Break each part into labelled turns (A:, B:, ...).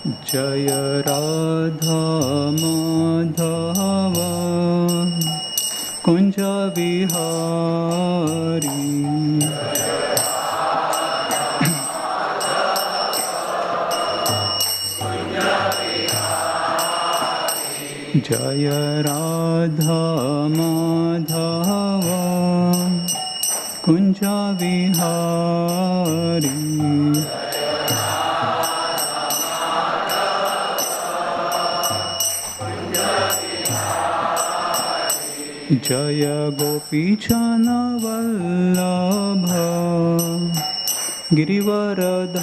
A: जय राधा माधव कुंज विहारी। जय राधा माधव कुंज विहारी। जय गोपीजन वल्लभ गिरिवरधारी।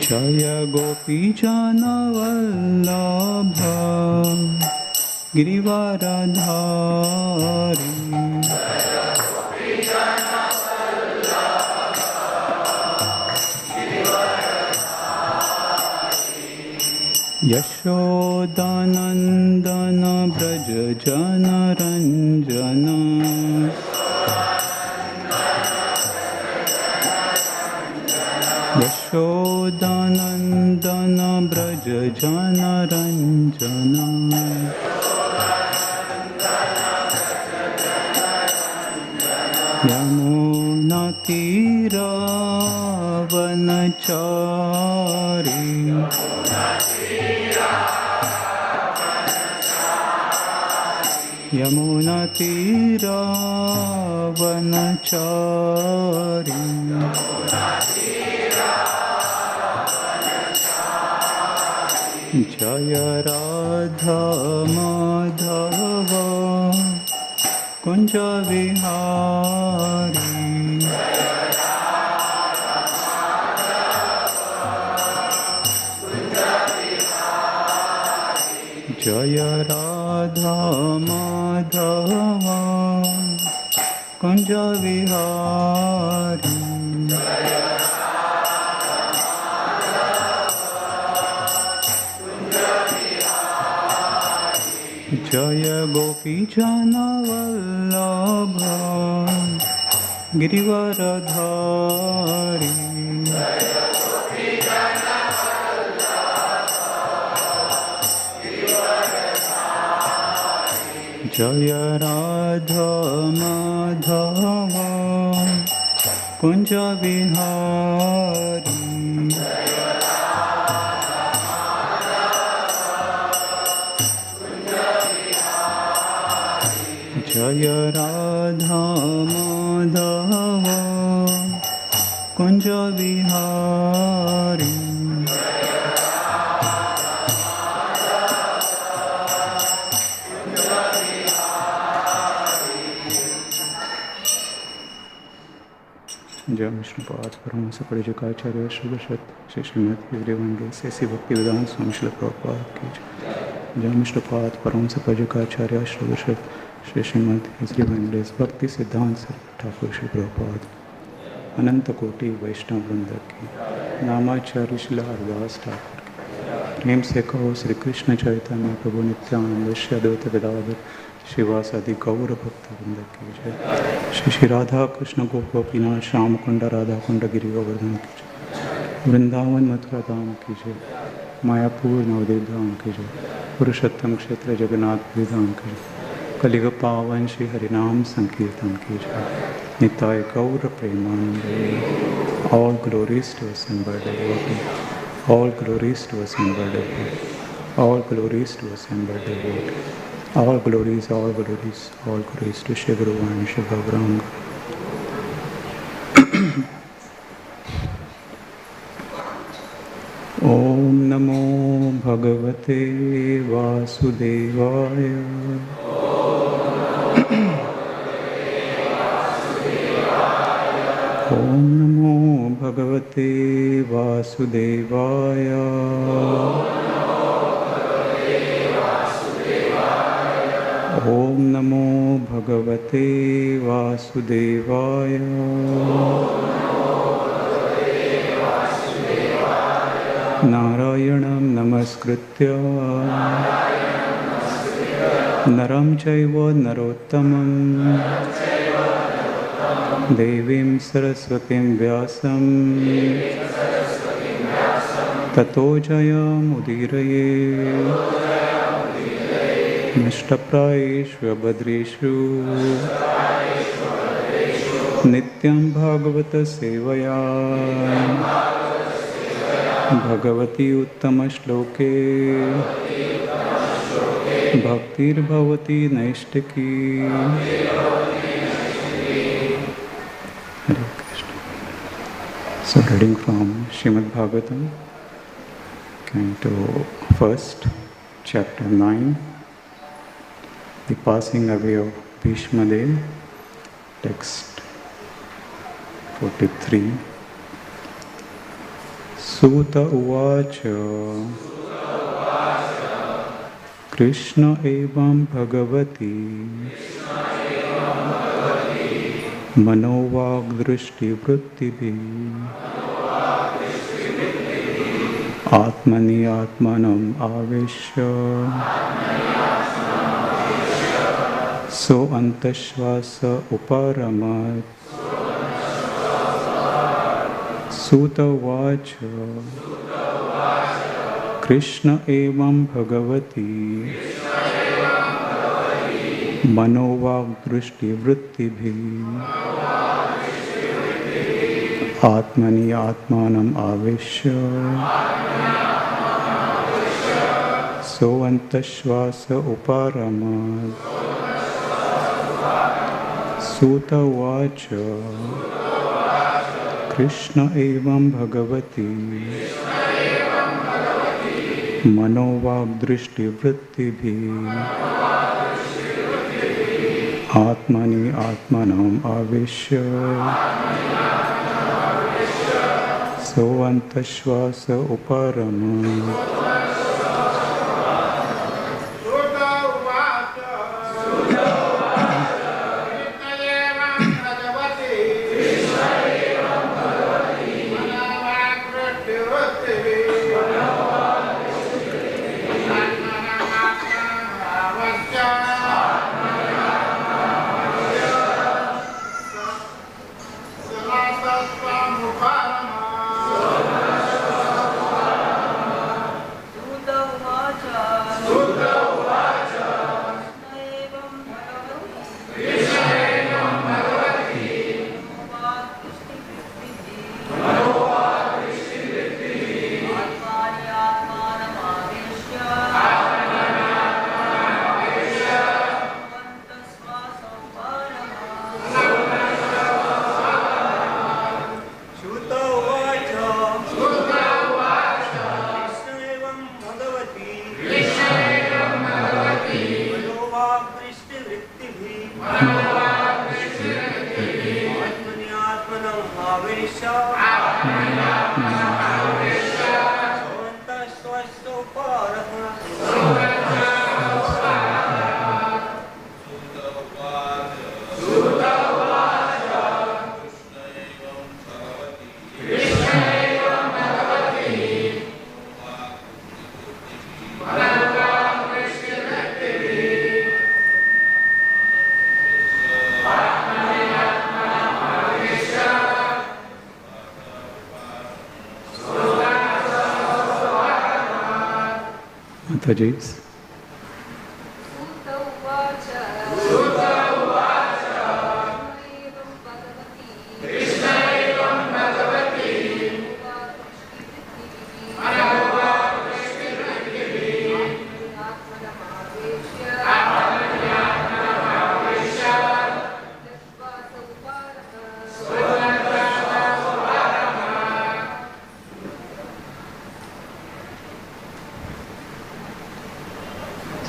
A: जय गोपीजन वल्लभ गिरिवरधारी। यशोदानंदन ब्रज जन रंजन। यशोदानंदन ब्रज जन रंजन। यमुना तीरावनचारी। यमुना तीरावनचारी। जय राधा माधव कुंज विहारी। जय राधा माधव कुंज विहारी। जय गोपीजन वल्लभ गिरिवरधारी। जय राधा माधव कुंज विहारी। जय राधा माधव कुंज विहारी। जय विष्णुपाद परमहंस परिजकाचार्य श्रीवशत श्री श्रीमद देवंगे से भक्ति वेदांत स्वामी श्रील प्रभुपाद की जय। जय विष्णुपाद परमहंस परिजकाचार्य श्रीवशत श्री श्रीमद देवंगे भक्ति सिद्धांत ठाकुर श्री प्रभुपाद अनंत कोटि वैष्णव वृंद की नामाचार्य श्री हरदास ठाकुर की प्रेम से कहो श्री कृष्ण चैतन्य प्रभु नित्यानंद श्री अद्वैत गदाधर शिवासादि गौर भक्त वृंद की जय। श्री श्री राधा कृष्ण गोपीनाथ श्याम कुंड राधा कुंड गिरि गोवर्धन की जय। वृंदावन मथुरा धाम की जय। मायापुर नवदेव धाम की जय। पुरुषोत्तम क्षेत्र जगन्नाथपुरी धाम की जय। कलिग पावन श्री हरिनाम संकीर्तन की जय। निताय गौर प्रेमानंदे। All glories to us in birthday devotee. All glories to us in birthday devotee. All glories to us in birthday devotee. All glories, all glories, all glories to Shri Guru and Shri Gauranga. Om Namo Bhagavate Vasudevaya. Om Namo Bhagavate Vasudevaya. Om Namo Bhagavate Vasudevaya. Narayanam Namaskritya नरं चैव नरोत्तमं देवीं सरस्वतीं व्यासं ततो जयमुदीरये नष्टप्रायेषु भद्रेषु नित्यं भागवत सेवया Bhagwati उत्तमश्लोके भक्तिर्भवति नैष्टिकी। Hare Krishna. So reading from Srimad Bhagavatam, Canto 1st, Chapter 9, the passing away of Bhishma Dev, text 43. Suta Uvacha Krishna evam Bhagavati Manovag Drishti Vrittibhi Atmani Atmanam Aveshya So Antashvasa Uparamat Suta Vacha Krishna evam Bhagavati Manovag Drishti Vrittibhi Atmani Atmanam Aveshya So Antashvasa Uparamat Suta Vacha Krishna evam Bhagavati Manovag Drishti Vrittibhi Atmani Atmanam Aveshya So Antashvasa Uparamat Mataji's.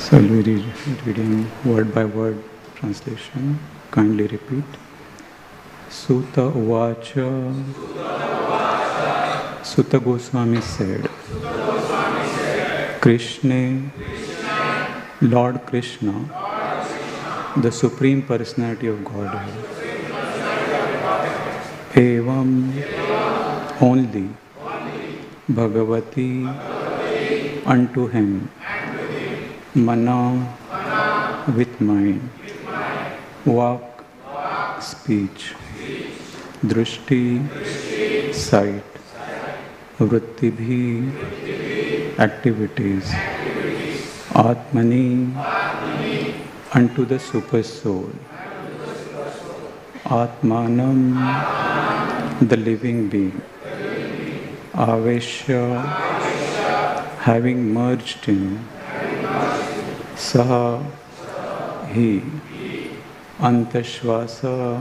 A: So I'll be reading word by word translation. Kindly repeat. Sutta Uvacha. Sutta Goswami said, Krishna, Lord Krishna, the Supreme Personality of Godhead, Evam, only, Bhagavati, unto him, Mana, with mind, walk, speech, drishti, sight, vrittibhi, activities, atmani, unto the super soul, atmanam, the living being, aveshya, having merged in, saha, he, antashvasa,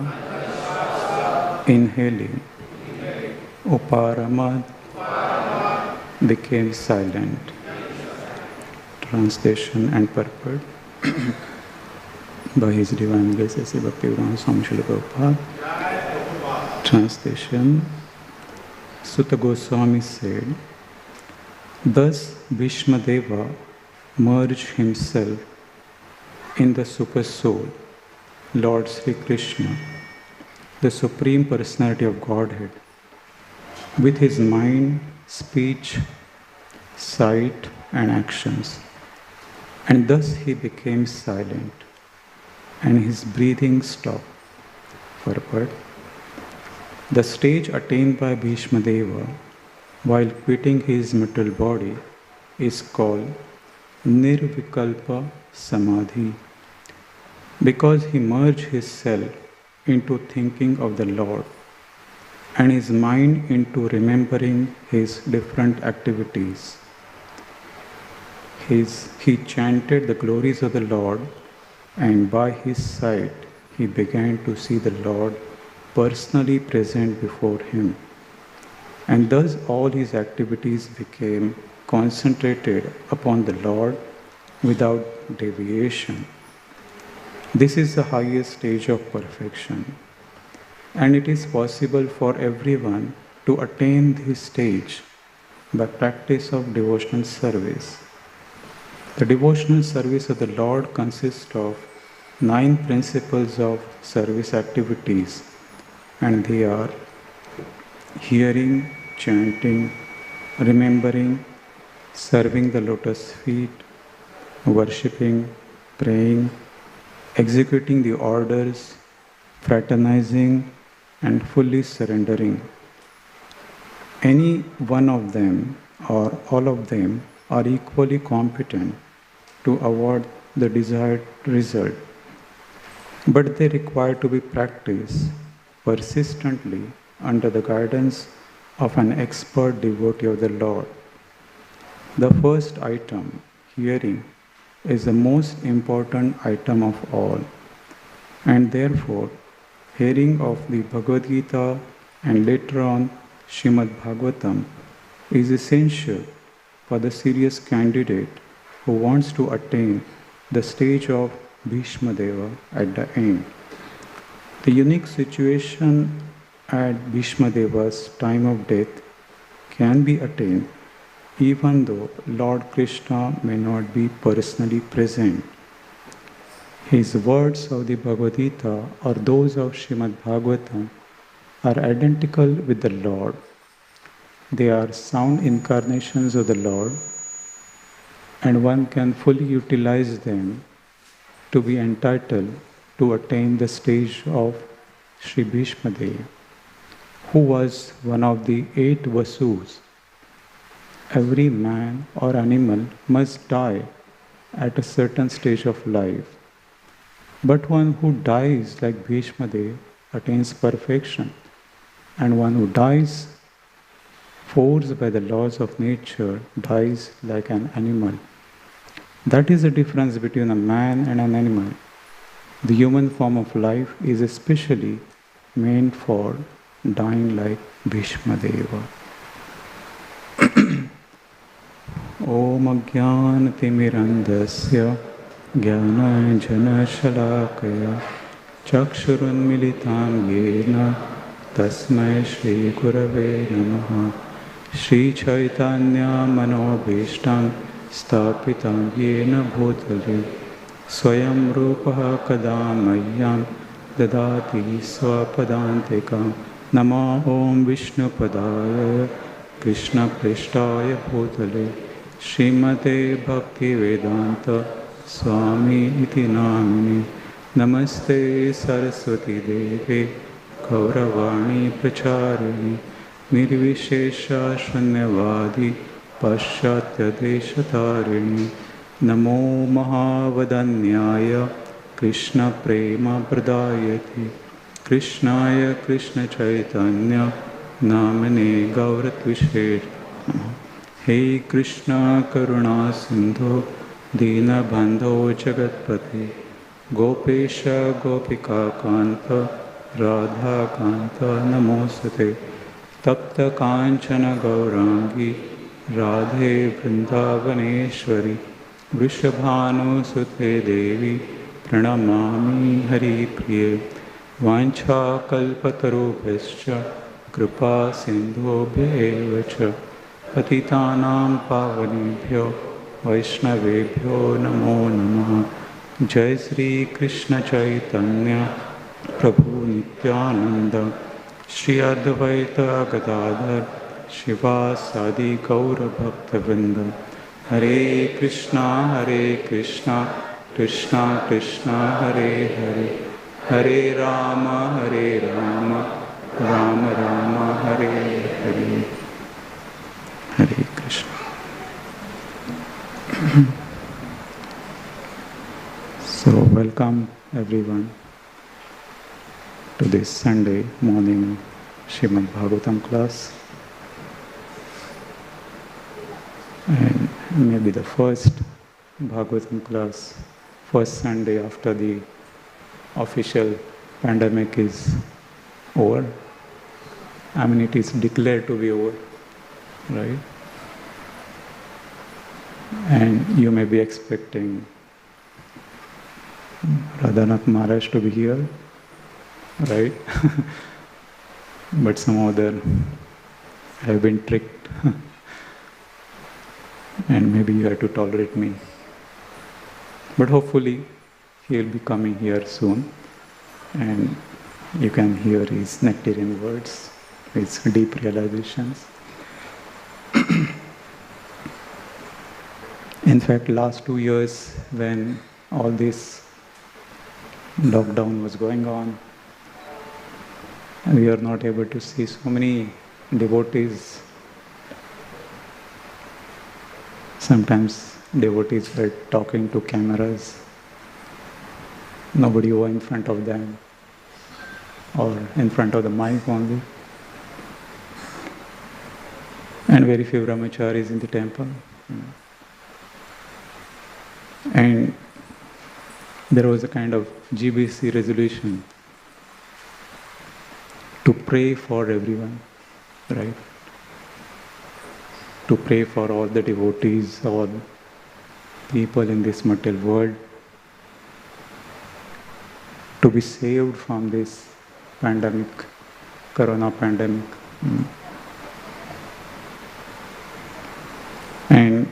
A: inhaling, uparamat, became silent. Translation and purport by His Divine Grace A.C. Bhaktivedanta Swami Srila Prabhupada. Translation. Sutta Goswami said, thus Bhishmadeva merged himself in the Super Soul, Lord Sri Krishna, the Supreme Personality of Godhead, with his mind, speech, sight, and actions. And thus he became silent, and his breathing stopped. Purport. The stage attained by Bhishmadeva while quitting his material body is called Nirvikalpa Samadhi, because he merged his self into thinking of the Lord and his mind into remembering his different activities. He chanted the glories of the Lord, and by his sight he began to see the Lord personally present before him. And thus all his activities became concentrated upon the Lord without deviation. This is the highest stage of perfection, and it is possible for everyone to attain this stage by practice of devotional service. The devotional service of the Lord consists of 9 principles of service activities, and they are hearing, chanting, remembering, serving the lotus feet, worshipping, praying, executing the orders, fraternizing, and fully surrendering. Any one of them or all of them are equally competent to award the desired result, but they require to be practiced persistently under the guidance of an expert devotee of the Lord. The first item, hearing, is the most important item of all, and therefore hearing of the Bhagavad Gita and later on Srimad Bhagavatam is essential for the serious candidate who wants to attain the stage of Bhishmadeva at the end. The unique situation at Bhishmadeva's time of death can be attained even though Lord Krishna may not be personally present. His words of the Bhagavad Gita or those of Srimad Bhagavatam are identical with the Lord. They are sound incarnations of the Lord, and one can fully utilize them to be entitled to attain the stage of Sri Bhishmadeva, who was one of the 8 Vasus. Every man or animal must die at a certain stage of life, but one who dies like Bhishmadeva attains perfection, and one who dies forced by the laws of nature dies like an animal. That is the difference between a man and an animal. The human form of life is especially meant for dying like Bhishmadeva. Om Ajnanatimirandasya Jnana Shalakaya Chakshurunmilitam Yena Tasmai Shri Gurave Namaha Shri Chaitanya Manobhishtam Stapitam Yena Bhutale Swayam Rupaha Kadamayyam Dadati Swapadantikam Nama Om Vishnu Padaya Krishna Prishtaya Bhutale Srimate Bhakti Vedanta Swami iti namini. Namaste Saraswati Deve Gauravani Pracharini Nirvishesha Shanyavadi Paschatya Deshatarini Namo Mahavadanyaya Krishna Prema Pradayati Krishnaya Krishna Chaitanya Namane Gauratvisher. Hey Krishna Karuna Sindhu Dina Bandho Jagatpati Gopesha Gopika Kanta Radha Kanta Namosate Tapta Kanchana Gaurangi Radhe Vrindavaneshwari Vrishabhanu Sute Devi Pranamami Hari Priye Vancha Kalpatarubhascha Kripa Sindhobhyevacha Patitanam Pavanebhyo Vaishnavebhyo Namo Namaha. Jai Sri Krishna Chaitanya Prabhu Nityananda Shri Advaita Gadadhar Shiva Sadi Gaura Bhakta Vrinda. Hare Krishna Krishna Krishna Hare Hare Hare Rama Rama Rama Hare Hare. Hare Krishna. So welcome everyone to this Sunday morning Srimad Bhagavatam class, and maybe the first Bhagavatam class, first Sunday after the official pandemic is over. I mean, it is declared to be over, right? And you may be expecting Radhanath Maharaj to be here, right? But somehow they have been tricked. And maybe you have to tolerate me. But hopefully he will be coming here soon, and you can hear his nectarian words, his deep realizations. In fact, last 2 years when all this lockdown was going on, we are not able to see so many devotees. Sometimes devotees were talking to cameras. Nobody was in front of them or in front of the mic only. And very few brahmacharis in the temple. And there was a kind of GBC resolution to pray for everyone, right? To pray for all the devotees, all people in this material world, to be saved from this pandemic, corona pandemic. And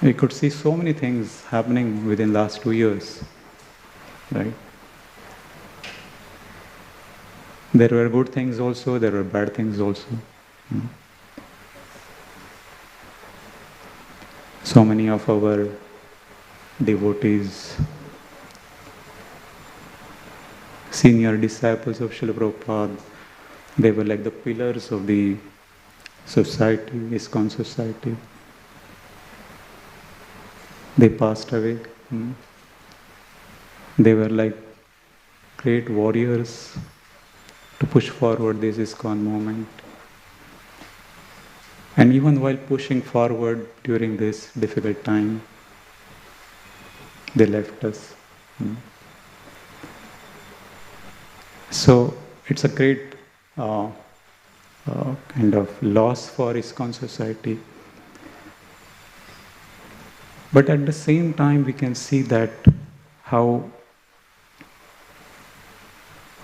A: we could see so many things happening within last 2 years, right? There were good things also, there were bad things also. So many of our devotees, senior disciples of Srila Prabhupada, they were like the pillars of the society, ISKCON society. They passed away. They were like great warriors to push forward this ISKCON movement. And even while pushing forward during this difficult time, they left us. So it's a great kind of loss for ISKCON society. But at the same time, we can see that how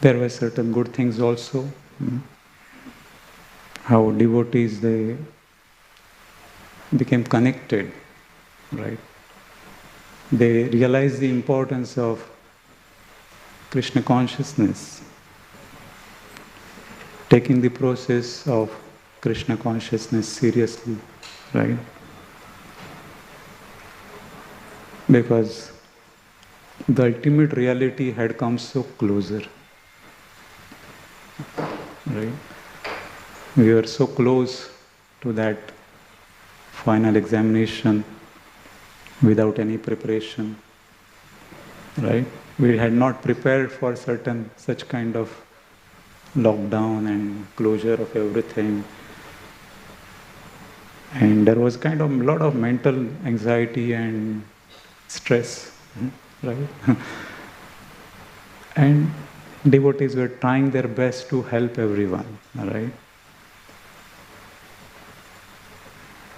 A: there were certain good things also. How devotees, they became connected, right? They realized the importance of Krishna consciousness, taking the process of Krishna consciousness seriously, right? because the ultimate reality had come so closer. Right? We were so close to that final examination without any preparation. Right? We had not prepared for such kind of lockdown and closure of everything. And there was kind of a lot of mental anxiety and stress, right? And devotees were trying their best to help everyone, right?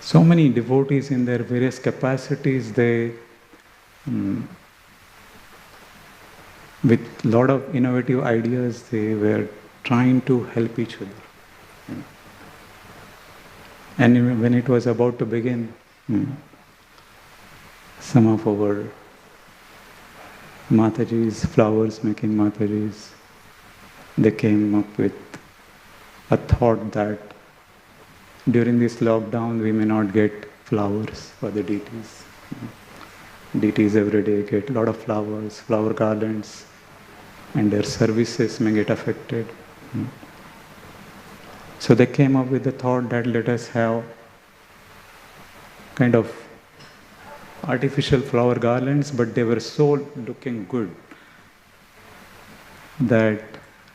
A: So many devotees in their various capacities, they with a lot of innovative ideas, they were trying to help each other. And when it was about to begin, some of our Matajis, flowers making Matajis, they came up with a thought that during this lockdown we may not get flowers for the deities. Deities every day get a lot of flowers, flower garlands, and their services may get affected. So they came up with the thought that let us have kind of artificial flower garlands, but they were so looking good that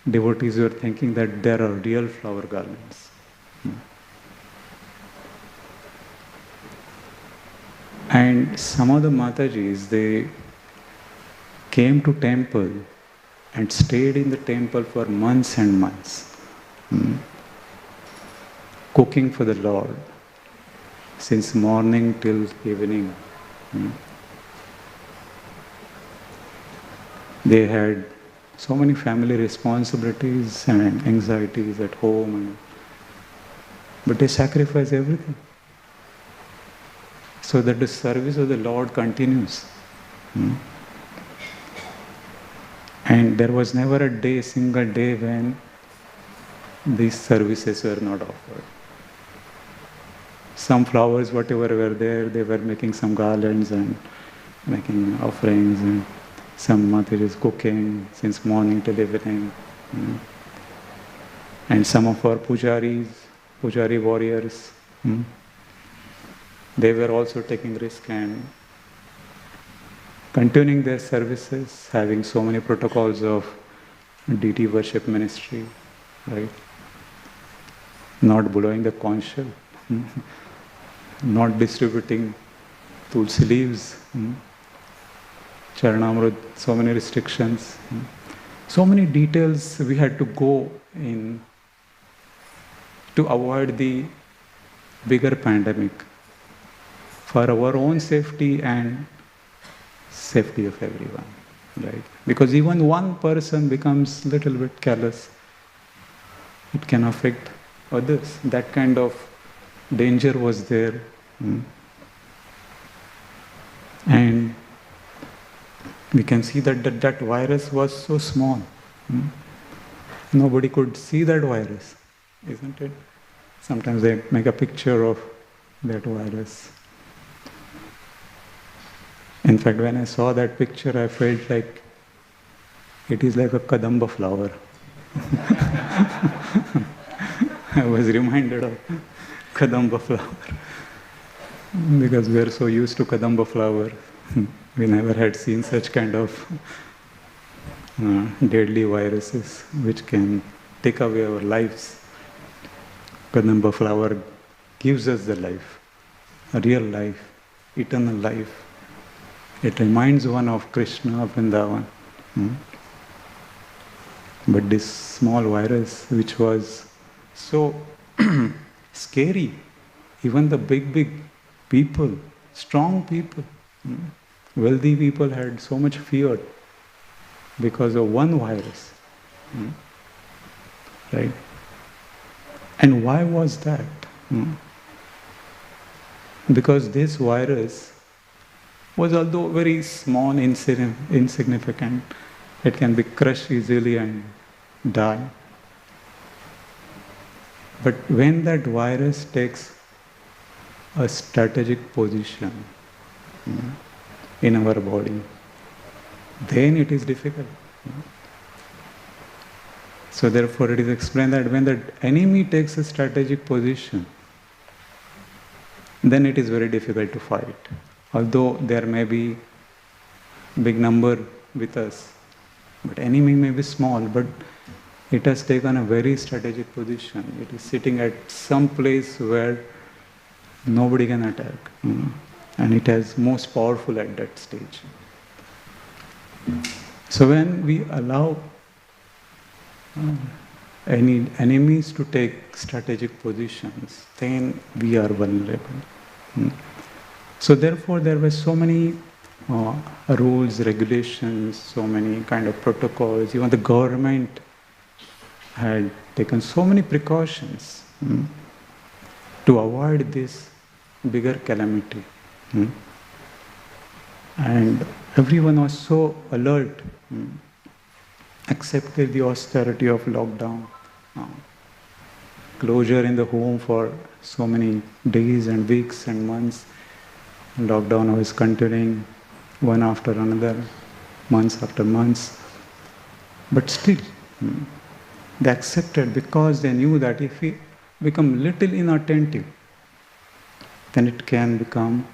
A: devotees were thinking that there are real flower garlands. And some of the Matajis, they came to temple and stayed in the temple for months and months, cooking for the Lord since morning till evening. They had so many family responsibilities and anxieties at home, but they sacrificed everything so that the service of the Lord continues. And there was never a day, single day when these services were not offered. Some flowers, whatever were there, they were making some garlands and making offerings, and some Matajis cooking since morning till evening. And some of our pujari warriors, they were also taking risk and continuing their services, having so many protocols of deity worship ministry, right? Not blowing the conch shell, not distributing tulsi leaves, charanamrut, so many restrictions, so many details we had to go in to avoid the bigger pandemic for our own safety and safety of everyone, right? Because even one person becomes a little bit careless, it can affect others. That kind of danger was there. And we can see that virus was so small. Nobody could see that virus, isn't it? Sometimes they make a picture of that virus. In fact, when I saw that picture, I felt like it is like a kadamba flower. I was reminded of kadamba flower. Because we are so used to kadamba flower, we never had seen such kind of deadly viruses which can take away our lives. Kadamba flower gives us the life, a real life, eternal life. It reminds one of Krishna, of Vrindavan. But this small virus, which was so scary, even the big people, strong people, wealthy people had so much fear because of one virus. Right? And why was that? Because this virus was, although very small, insignificant, it can be crushed easily and die. But when that virus takes a strategic position in our body, then it is difficult. So therefore it is explained that when the enemy takes a strategic position, then it is very difficult to fight. Although there may be big number with us, but enemy may be small, but it has taken a very strategic position. It is sitting at some place where nobody can attack, and it is most powerful at that stage. So when we allow any enemies to take strategic positions, then we are vulnerable. So therefore there were so many rules, regulations, so many kind of protocols. Even the government had taken so many precautions to avoid this bigger calamity. And everyone was so alert, accepted the austerity of lockdown, closure in the home for so many days and weeks and months. Lockdown was continuing one after another, months after months. But still, they accepted because they knew that if we become little inattentive, then it can become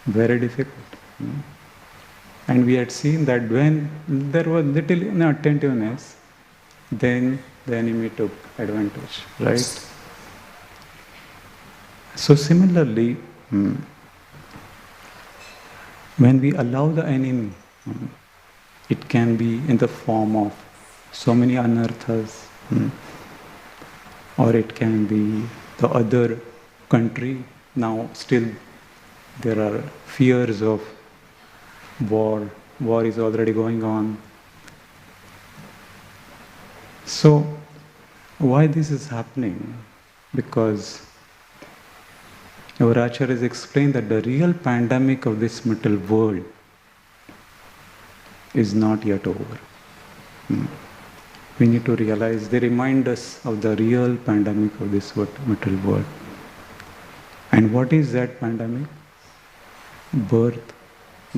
A: very difficult. And we had seen that when there was little inattentiveness, then the enemy took advantage, right? So similarly, when we allow the enemy, it can be in the form of so many anarthas, or it can be the other country. Now still there are fears of war. War is already going on. So why this is happening? Because our Acharyas explained that the real pandemic of this material world is not yet over. We need to realize, they remind us of the real pandemic of this material world. And what is that pandemic? Birth,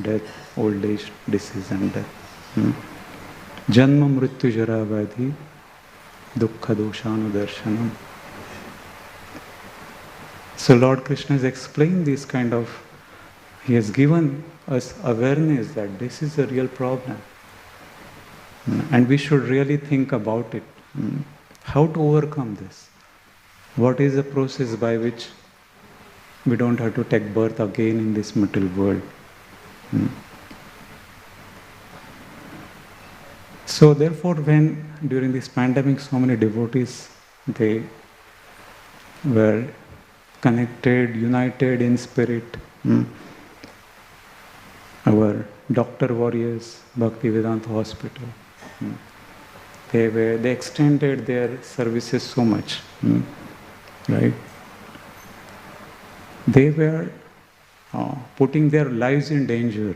A: death, old age, disease and death. Janma mrityu jara vyadhi dukkha doshanudarshanam. So Lord Krishna has explained this kind of, he has given us awareness that this is a real problem. And we should really think about it. How to overcome this? What is the process by which we don't have to take birth again in this material world? So therefore, when during this pandemic so many devotees, they were connected, united in spirit, our doctor warriors, Bhaktivedanta Hospital, they extended their services so much, right? They were putting their lives in danger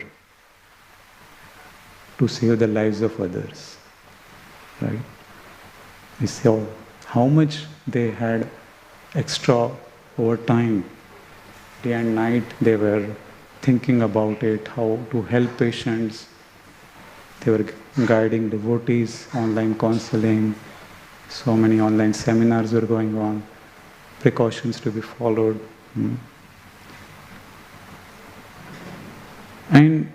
A: to save the lives of others, right? We saw how much they had extra over time. Day and night they were thinking about it, how to help patients. They were guiding devotees, online counseling, so many online seminars were going on, precautions to be followed. And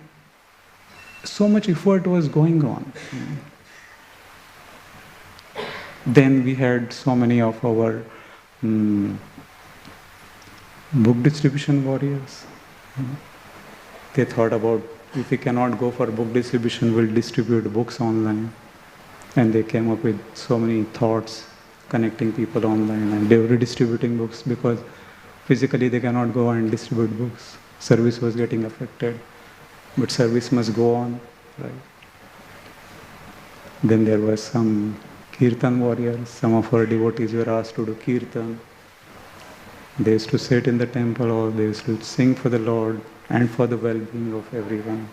A: so much effort was going on. Then we had so many of our book distribution warriors. They thought about, if we cannot go for book distribution, we'll distribute books online. And they came up with so many thoughts connecting people online, and they were redistributing books because physically they cannot go and distribute books. Service was getting affected, but service must go on, right? Then there was some Kirtan warriors. Some of our devotees were asked to do Kirtan. They used to sit in the temple, or they used to sing for the Lord and for the well-being of everyone.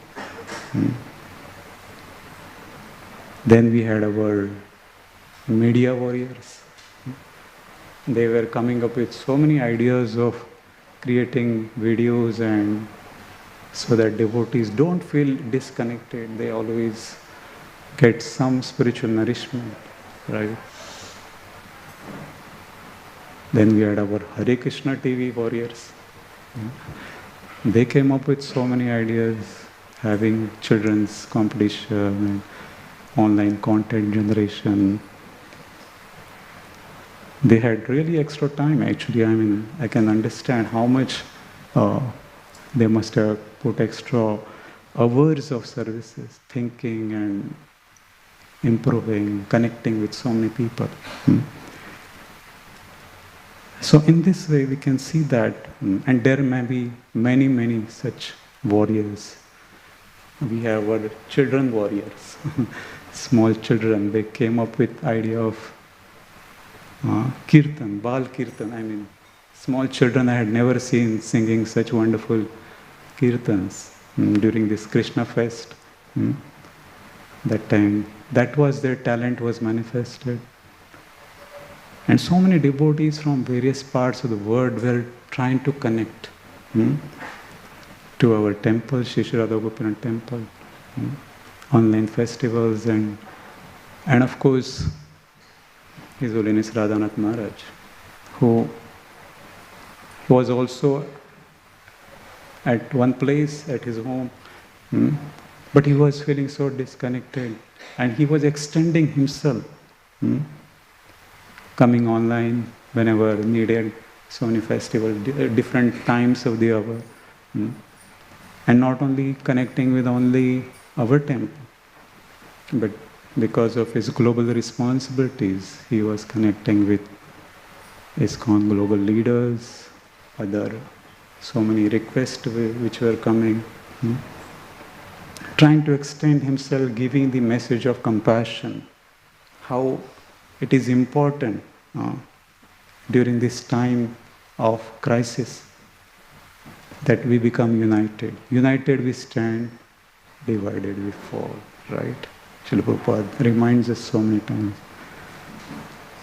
A: Then we had our media warriors. They were coming up with so many ideas of creating videos and so that devotees don't feel disconnected. They always get some spiritual nourishment, right? Then we had our Hare Krishna TV warriors. They came up with so many ideas, having children's competition and online content generation. They had really extra time, actually. I mean, I can understand how much they must have put extra hours of services, thinking and improving, connecting with so many people. So in this way we can see that, and there may be many, many such warriors. We have our children warriors, small children. They came up with idea of Kirtan, Bal Kirtan. I mean, small children, I had never seen singing such wonderful Kirtans during this Krishna fest. That time, that was their talent was manifested. And so many devotees from various parts of the world were trying to connect to our temple, Shri Radha Gopinath temple, online festivals, and of course, His Holiness Radhanath Maharaj, who was also at one place at his home, but he was feeling so disconnected, and he was extending himself, coming online whenever needed, so many festivals, different times of the hour, and not only connecting with only our temple, but because of his global responsibilities, he was connecting with ISKCON global leaders, other so many requests which were coming, trying to extend himself, giving the message of compassion, how it is important during this time of crisis that we become united. United we stand, divided we fall, right? Srila Prabhupada reminds us so many times.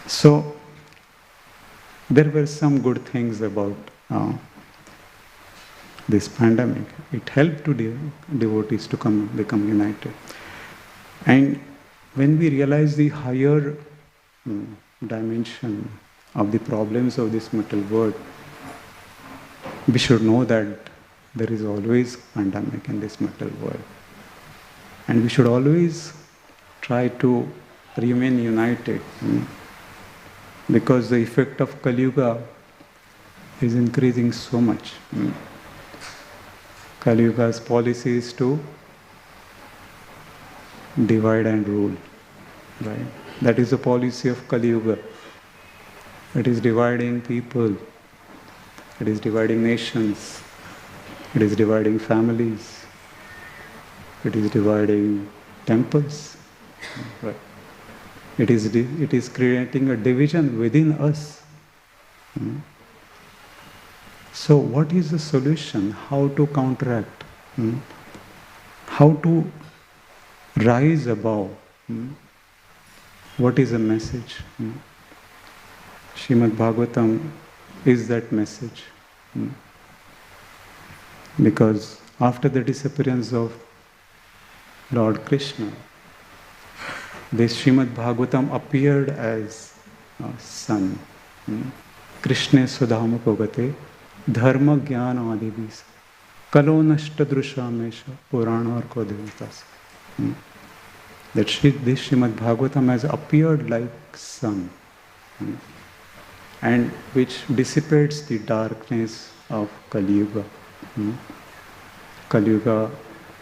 A: So, there were some good things about this pandemic. It helped to devotees to become united. And when we realize the higher dimension of the problems of this material world, we should know that there is always pandemic in this material world. And we should always try to remain united, because the effect of Kali Yuga is increasing so much. Kali Yuga's policy is to divide and rule, right? That is the policy of Kali Yuga. It is dividing people, it is dividing nations, it is dividing families, it is dividing temples, right? It is creating a division within us. So what is the solution? How to counteract? How to rise above? What is the message? Srimad Bhagavatam is that message. Because after the disappearance of Lord Krishna, this Srimad Bhagavatam appeared as a sun. Krishna Sudhama Pogate Dharma Jnana Adibis Kalo Nashta Drushamesha Purana Arko Devatas. That this Srimad Bhagavatam has appeared like sun, and which dissipates the darkness of Kali Yuga. Kali Yuga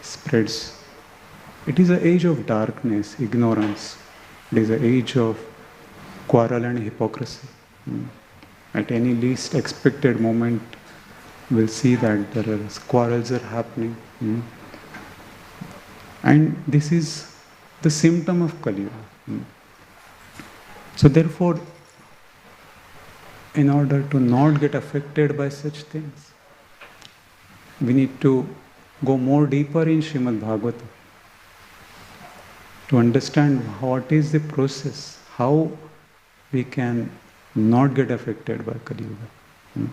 A: spreads. It is an age of darkness, ignorance. It is an age of quarrel and hypocrisy. At any least expected moment, we'll see that there are quarrels are happening. And this is the symptom of Kali Yuga. So therefore, in order to not get affected by such things, we need to go more deeper in Srimad Bhagavatam to understand what is the process, how we can not get affected by Kali Yuga,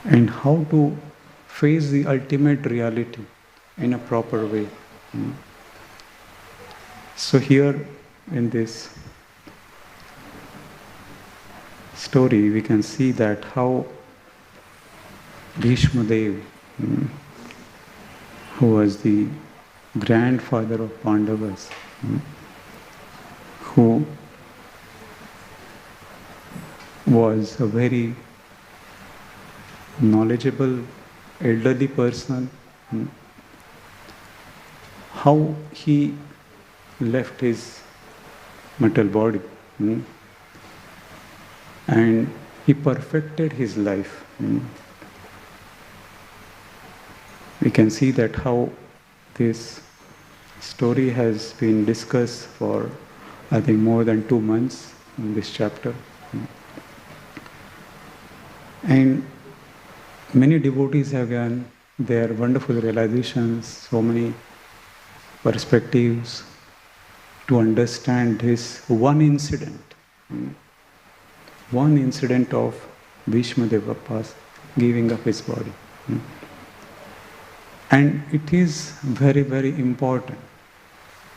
A: and how to face the ultimate reality in a proper way. So here in this story we can see that how Bhishma Dev, who was the grandfather of Pandavas, who was a very knowledgeable elderly person, how he left his material body and he perfected his life. We can see that how this story has been discussed for, I think, more than 2 months in this chapter. And many devotees have given their wonderful realizations, so many perspectives to understand this one incident of Bhishma Deva giving up his body. And it is very, very important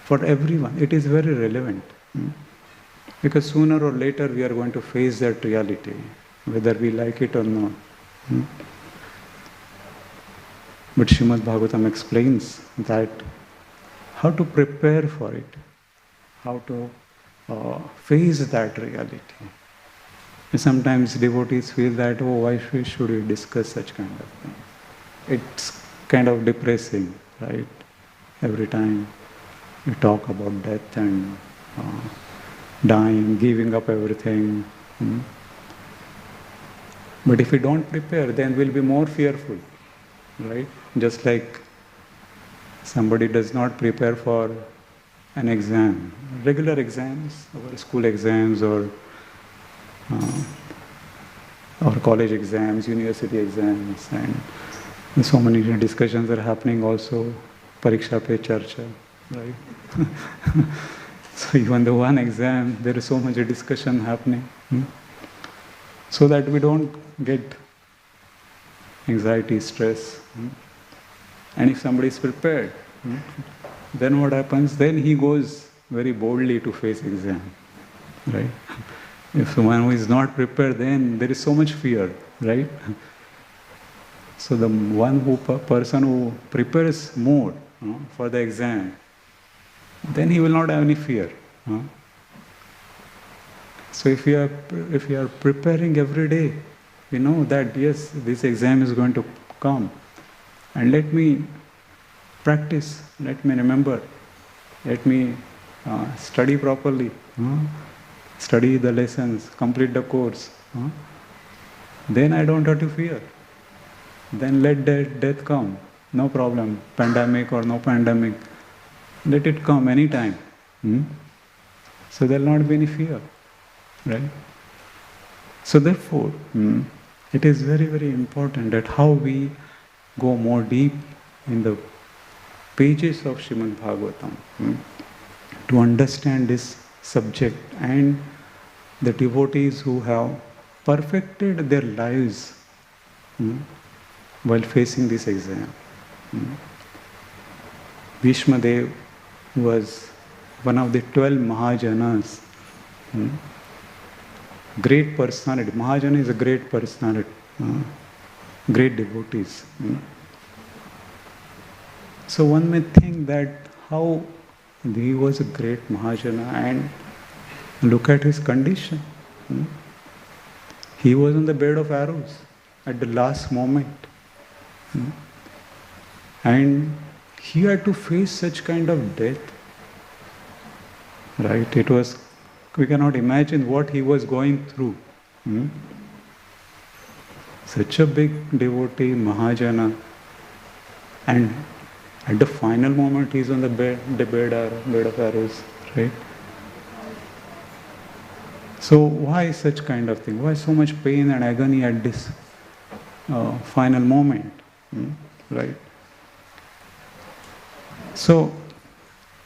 A: for everyone. It is very relevant. Because sooner or later we are going to face that reality, whether we like it or not. But Srimad Bhagavatam explains that how to prepare for it, how to face that reality. And sometimes devotees feel that, oh, why should we discuss such kind of thing? It's kind of depressing, right? Every time we talk about death and dying, giving up everything. But if we don't prepare, then we'll be more fearful, right? Just like somebody does not prepare for an exam, regular exams, or school exams, or college exams, university exams, and so many discussions are happening also, pariksha pe charcha, right? So even the one exam, there is so much discussion happening, so that we don't get anxiety, stress. And if somebody is prepared, then what happens? Then he goes very boldly to face exam, right? If someone who is not prepared, then there is so much fear, right? So the person who prepares more for the exam, then he will not have any fear. So if you are preparing every day, we know that yes, this exam is going to come, and let me practice, let me remember, let me study properly, study the lessons, complete the course. Then I don't have to fear. Then let death come, no problem, pandemic or no pandemic, let it come anytime. So there will not be any fear, right? So therefore, it is very, very important that how we go more deep in the pages of Srimad Bhagavatam to understand this subject, and the devotees who have perfected their lives while facing this exam. Bhishma Dev was one of the 12 Mahajanas. Great personality. Mahajana is a great personality. Great devotees. So one may think that how he was a great Mahajana, and look at his condition. He was on the bed of arrows at the last moment. And he had to face such kind of death. Right? It was, we cannot imagine what he was going through. Such a big devotee, Mahajana, and at the final moment he is on the bed of arrows, right? So why such kind of thing? Why so much pain and agony at this final moment, right? So,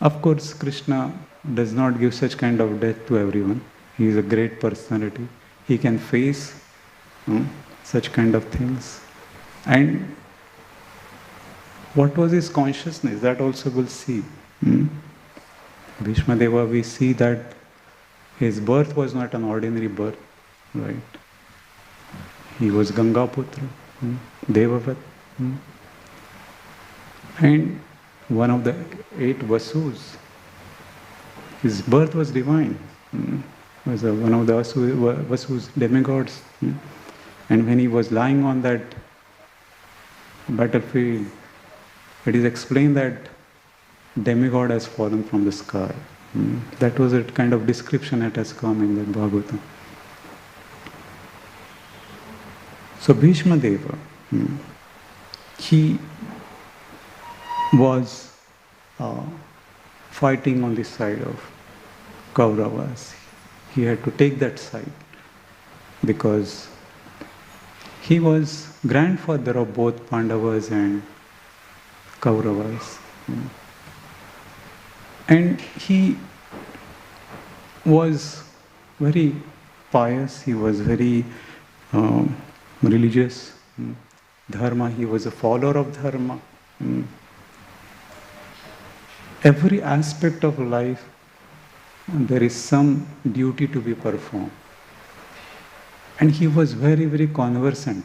A: of course, Krishna does not give such kind of death to everyone. He is a great personality. He can face such kind of things. And what was his consciousness? That also we'll see. Bhishma Deva, we see that his birth was not an ordinary birth, right? He was Gangaputra, Devavat. And one of the 8 Vasus. His birth was divine. Was one of the Vasus, demigods. And when he was lying on that battlefield, it is explained that demigod has fallen from the sky. That was a kind of description that has come in the Bhagavatam. So Bhishma Deva, he was fighting on the side of Kauravas. He had to take that side because he was grandfather of both Pandavas and Kauravas. And he was very pious, he was very religious. Dharma, he was a follower of Dharma. Every aspect of life, there is some duty to be performed. And he was very, very conversant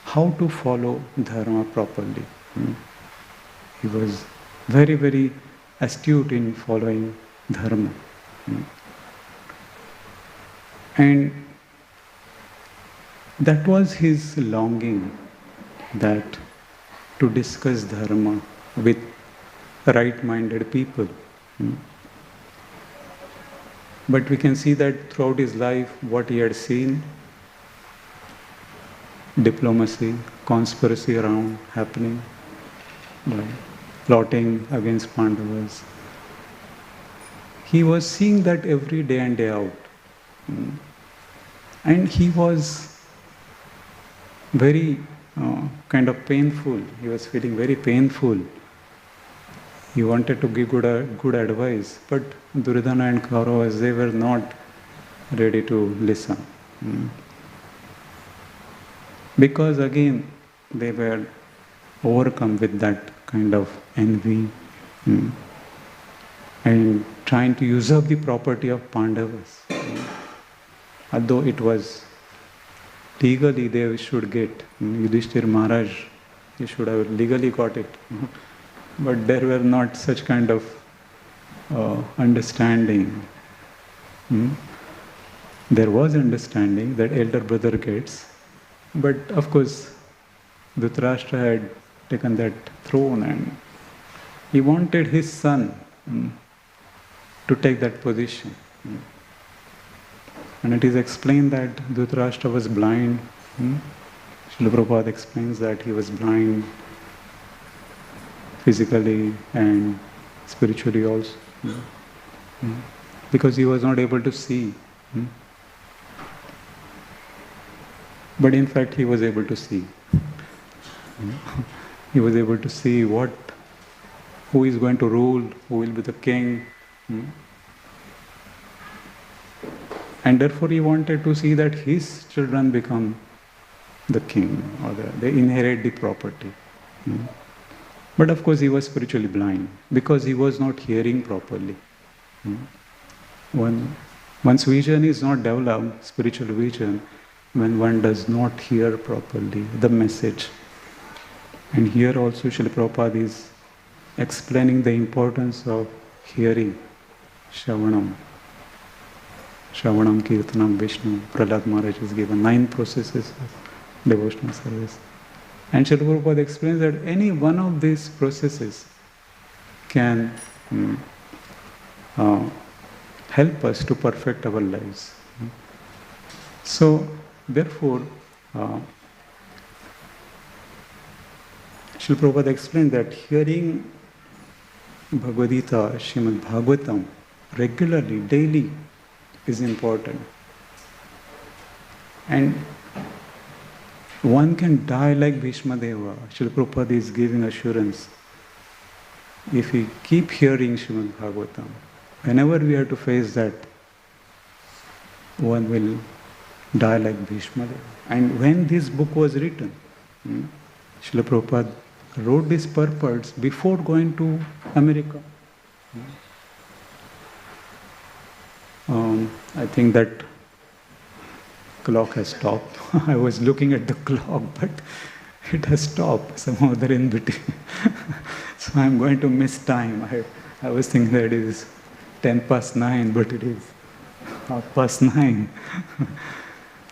A: how to follow Dharma properly. He was very, very astute in following Dharma. And that was his longing, that to discuss Dharma with right-minded people. But we can see that throughout his life, what he had seen, diplomacy, conspiracy around happening, plotting against Pandavas. He was seeing that every day and day out. And he was very kind of painful. He was feeling very painful. He wanted to give good advice, but Duryodhana and Kauravas, they were not ready to listen. Because again, they were overcome with that kind of envy and trying to use up the property of Pandavas. Although it was legally they should get, Yudhishthir Maharaj, he should have legally got it. But there were not such kind of understanding. There was understanding that elder brother gets, but of course Dhritarashtra had taken that throne and he wanted his son to take that position. And it is explained that Dhritarashtra was blind. Srila Prabhupada explains that he was blind physically and spiritually also. Because he was not able to see. But in fact he was able to see. He was able to see who is going to rule, who will be the king. And therefore he wanted to see that his children become the king, or they inherit the property. But of course he was spiritually blind because he was not hearing properly. One's vision is not developed, spiritual vision, when one does not hear properly the message. And here also Srila Prabhupada is explaining the importance of hearing, Shravanam. Shravanam, Kirtanam, Vishnu. Prahlad Maharaj has given 9 processes of devotional service. And Srila Prabhupada explains that any one of these processes can help us to perfect our lives. So, therefore, Srila Prabhupada explained that hearing Bhagavad Gita, Srimad Bhagavatam regularly, daily is important. And one can die like Bhishma Deva. Srila Prabhupada is giving assurance. If we keep hearing Srimad Bhagavatam, whenever we have to face that, one will die like Bhishma Deva. And when this book was written, Srila Prabhupada wrote this purpose before going to America. I think that clock has stopped. I was looking at the clock, but it has stopped somehow there in between. So I'm going to miss time. I was thinking that it is 9:10, but it is 9:30.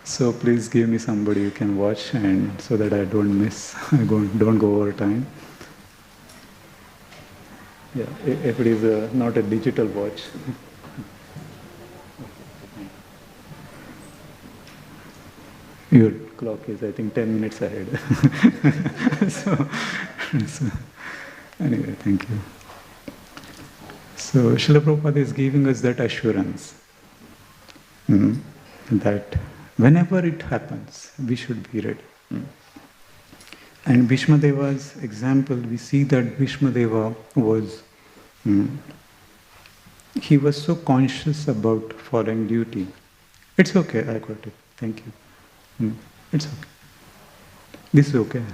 A: So please give me somebody who can watch, and so that I don't miss, don't go over time. Yeah, if it is not a digital watch. Your clock is, I think, 10 minutes ahead. so, anyway, thank you. So, Srila Prabhupada is giving us that assurance that whenever it happens, we should be ready. And Bhishmadeva's example, we see that Bhishmadeva was, he was so conscious about following duty. It's okay, I got it. Thank you. It's okay. This is okay.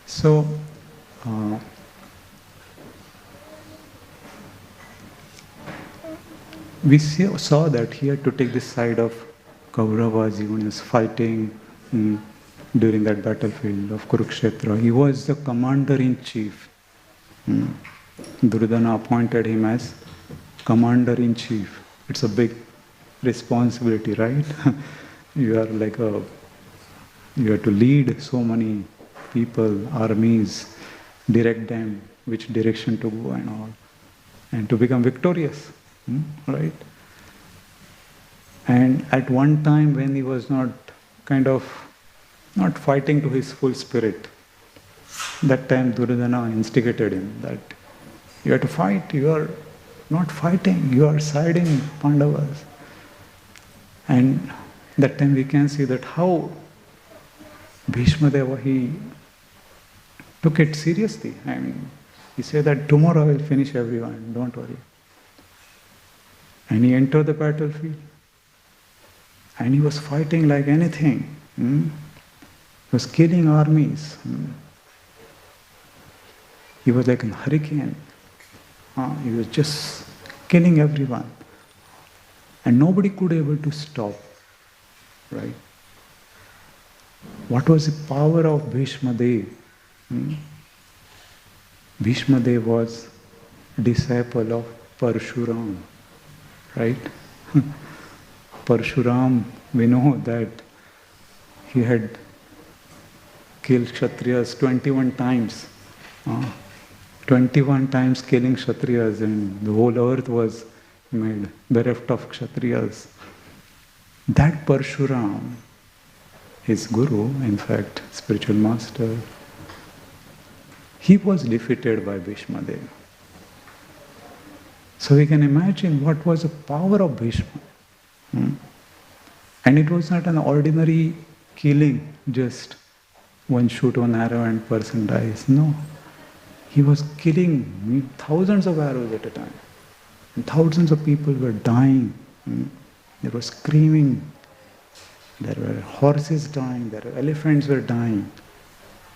A: So, we saw that he had to take the side of Kauravas. Even was fighting during that battlefield of Kurukshetra. He was the commander-in-chief. Duryodhana appointed him as commander-in-chief. It's a big responsibility, right? You are like you have to lead so many people, armies, direct them which direction to go and all, and to become victorious, right? And at one time when he was not fighting to his full spirit, that time Duryodhana instigated him that you have to fight, you are not fighting, you are siding Pandavas. And that time we can see that how Bhishmadeva, he took it seriously. I mean, he said that tomorrow I will finish everyone, don't worry. And he entered the battlefield. And he was fighting like anything. He was killing armies. He was like a hurricane. He was just killing everyone. And nobody could be able to stop, right? What was the power of Bhishmadev? Bhishmadev was disciple of Parshuram, right? Parshuram, we know that he had killed Kshatriyas 21 times. 21 times killing Kshatriyas, and the whole earth was made bereft of Kshatriyas. That Parshuram, his guru, in fact, spiritual master, he was defeated by Bhishmadev. So we can imagine what was the power of Bhishma. And it was not an ordinary killing, just one shoot, one arrow and person dies. No. He was killing thousands of arrows at a time. And thousands of people were dying. They were screaming. There were horses dying. There were elephants were dying.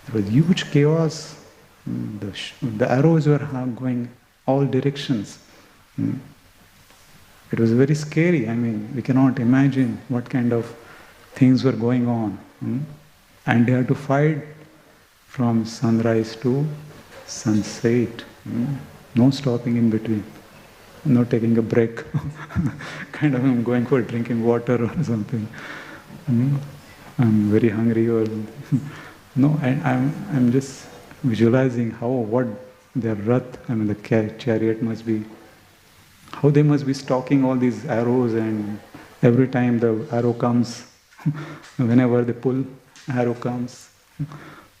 A: There was huge chaos. The arrows were going all directions. It was very scary. I mean, we cannot imagine what kind of things were going on. And they had to fight from sunrise to sunset. No stopping in between. No taking a break. Kind of going for drinking water or something. I'm very hungry or no, and I'm just visualizing what their rath, the chariot must be, how they must be stocking all these arrows, and every time the arrow comes, whenever they pull, arrow comes.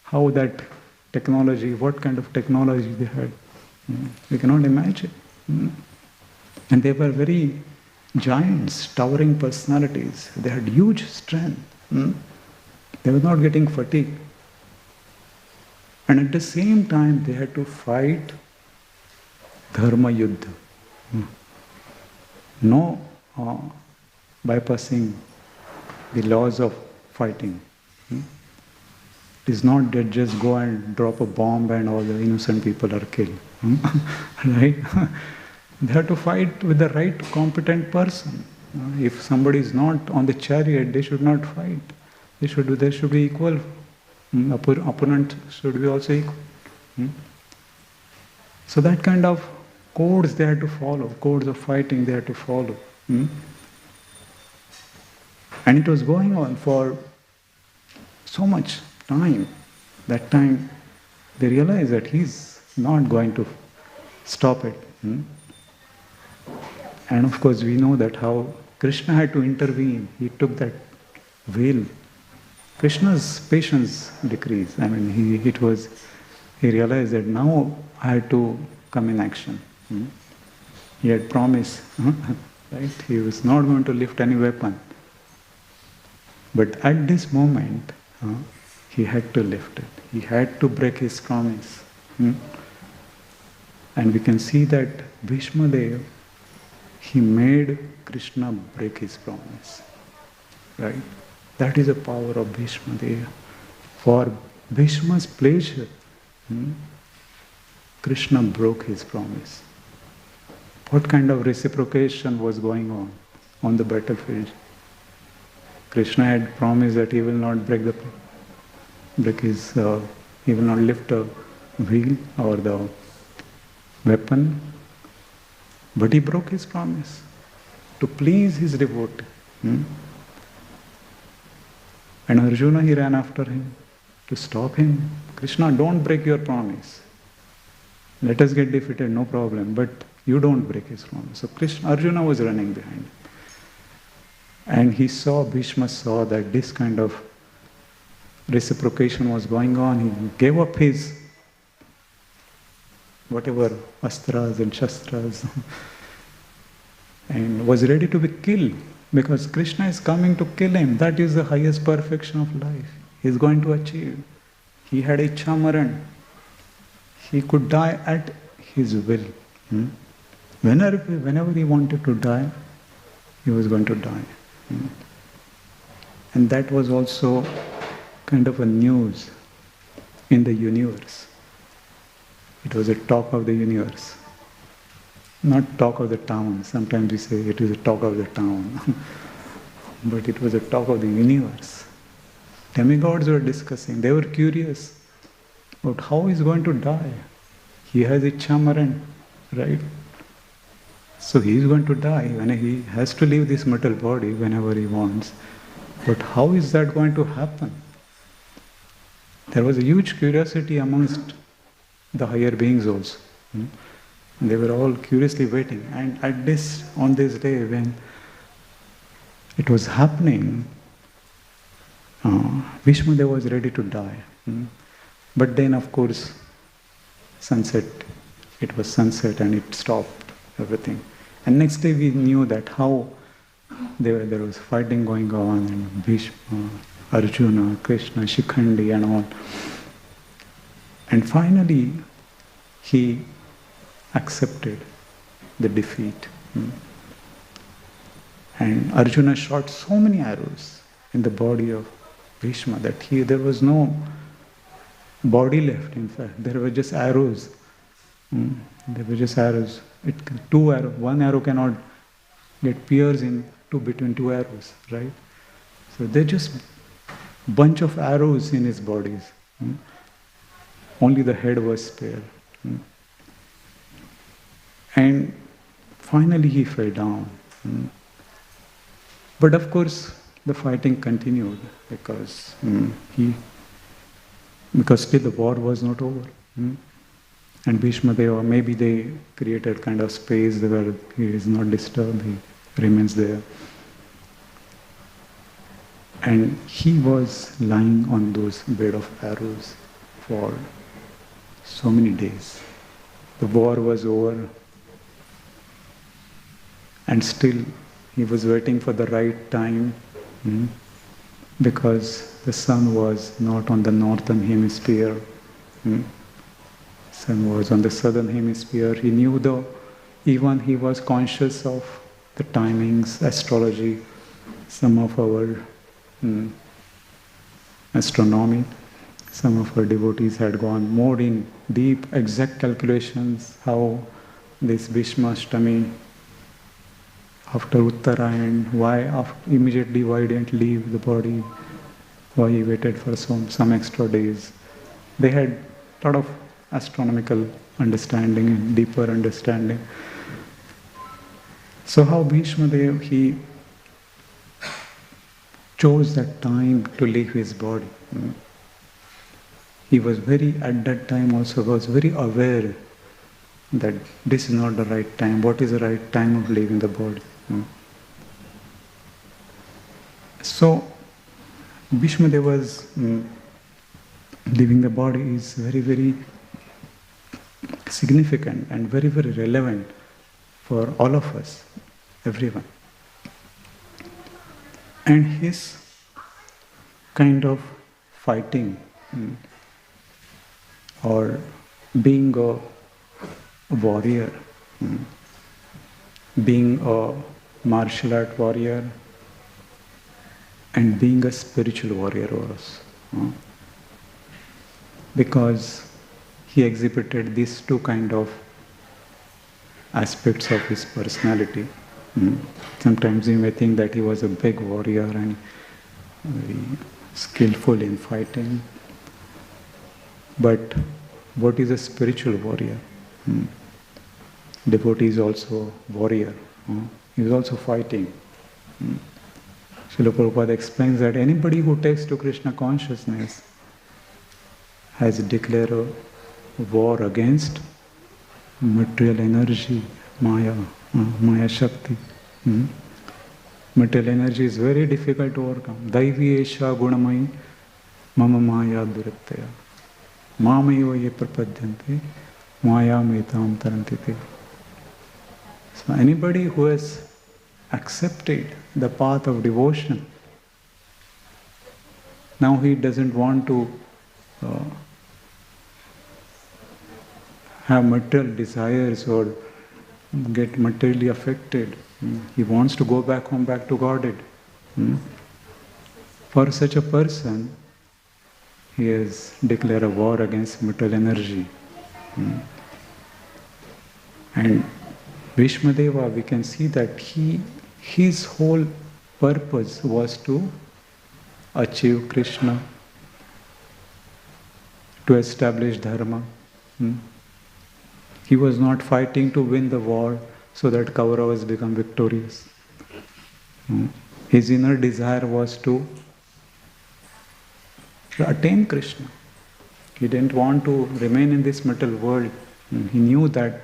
A: How that technology, what kind of technology they had, we cannot imagine. And they were very giants, towering personalities. They had huge strength. They were not getting fatigued. And at the same time, they had to fight dharma yuddha. No bypassing the laws of fighting. It is not that just go and drop a bomb and all the innocent people are killed. Right? They have to fight with the right competent person. If somebody is not on the chariot, they should not fight. There should be equal. Opponent should be also equal. So that kind of codes they had to follow, codes of fighting they had to follow. And it was going on for so much time. That time they realized that he's not going to stop it. And of course we know that how Krishna had to intervene. He took that veil. Krishna's patience decreased. I mean, he realized that now I had to come in action. He had promised, right? He was not going to lift any weapon. But at this moment, he had to lift it. He had to break his promise. And we can see that Bhishma Dev, he made Krishna break his promise. Right? That is the power of Bhishma Dev. For Bhishma's pleasure, Krishna broke his promise. What kind of reciprocation was going on the battlefield? Krishna had promised that he will not he will not lift a wheel or the weapon, but he broke his promise to please his devotee. And Arjuna, he ran after him to stop him. Krishna, don't break your promise. Let us get defeated, no problem, but you don't break his promise. So Arjuna was running behind him. And Bhishma saw that this kind of reciprocation was going on. He gave up his whatever astras and shastras and was ready to be killed because Krishna is coming to kill him. That is the highest perfection of life. He is going to achieve. He had Ichha Maran. He could die at his will. Whenever he wanted to die, he was going to die. And that was also kind of a news in the universe. It was a talk of the universe. Not talk of the town. Sometimes we say it is a talk of the town. But it was a talk of the universe. Demigods were discussing. They were curious about how he's going to die. He has Ichha Maran, right? So he is going to die when he has to leave this material body whenever he wants. But how is that going to happen? There was a huge curiosity amongst the higher beings also. They were all curiously waiting. And on this day when it was happening, Bhishma Dev was ready to die. But then of course, it was sunset and it stopped everything. And next day we knew that how there was fighting going on and Bhishma, Arjuna, Krishna, Shikhandi and all. And finally, he accepted the defeat. And Arjuna shot so many arrows in the body of Bhishma that there was no body left, in fact. There were just arrows. There were just arrows. One arrow cannot get pierced between two arrows, right? So they're just bunch of arrows in his bodies. Only the head was spared. And finally he fell down. But of course the fighting continued because still the war was not over. And Bhishma Deva, maybe they created kind of space where he is not disturbed, he remains there. And he was lying on those bed of arrows for so many days. The war was over and still he was waiting for the right time because the sun was not on the northern hemisphere. Sun was on the southern hemisphere. He knew even he was conscious of the timings, astrology, some of our astronomy. some of our devotees had gone more in deep, exact calculations how this Bhishma Ashtami after Uttarayan, immediately why didn't leave the body, why he waited for some extra days. They had a lot of astronomical understanding and deeper understanding. So how Bhishma Dev, he chose that time to leave his body. He was at that time also was very aware that this is not the right time. What is the right time of leaving the body? So Bhishma Dev was leaving the body is very, very significant and very, very relevant for all of us, everyone. And his kind of fighting or being a warrior, being a martial art warrior and being a spiritual warrior was. Because he exhibited these two kind of aspects of his personality. Sometimes you may think that he was a big warrior and very skillful in fighting. But what is a spiritual warrior? Devotee is also a warrior. He is also fighting. Srila Prabhupada explains that anybody who takes to Krishna consciousness has declared a war against material energy, Maya Shakti. Material energy is very difficult to overcome. Daivi esha gunamai mama maya durattaya. Mamaiva ye prapadyante maya metam tarantite. So anybody who has accepted the path of devotion, now he doesn't want to have material desires or get materially affected. He wants to go back home, back to Godhead. For such a person, he has declared a war against material energy. And Bhishma Deva, we can see that his whole purpose was to achieve Krishna, to establish Dharma. He was not fighting to win the war so that Kauravas become victorious. His inner desire was to attain Krishna. He didn't want to remain in this material world. He knew that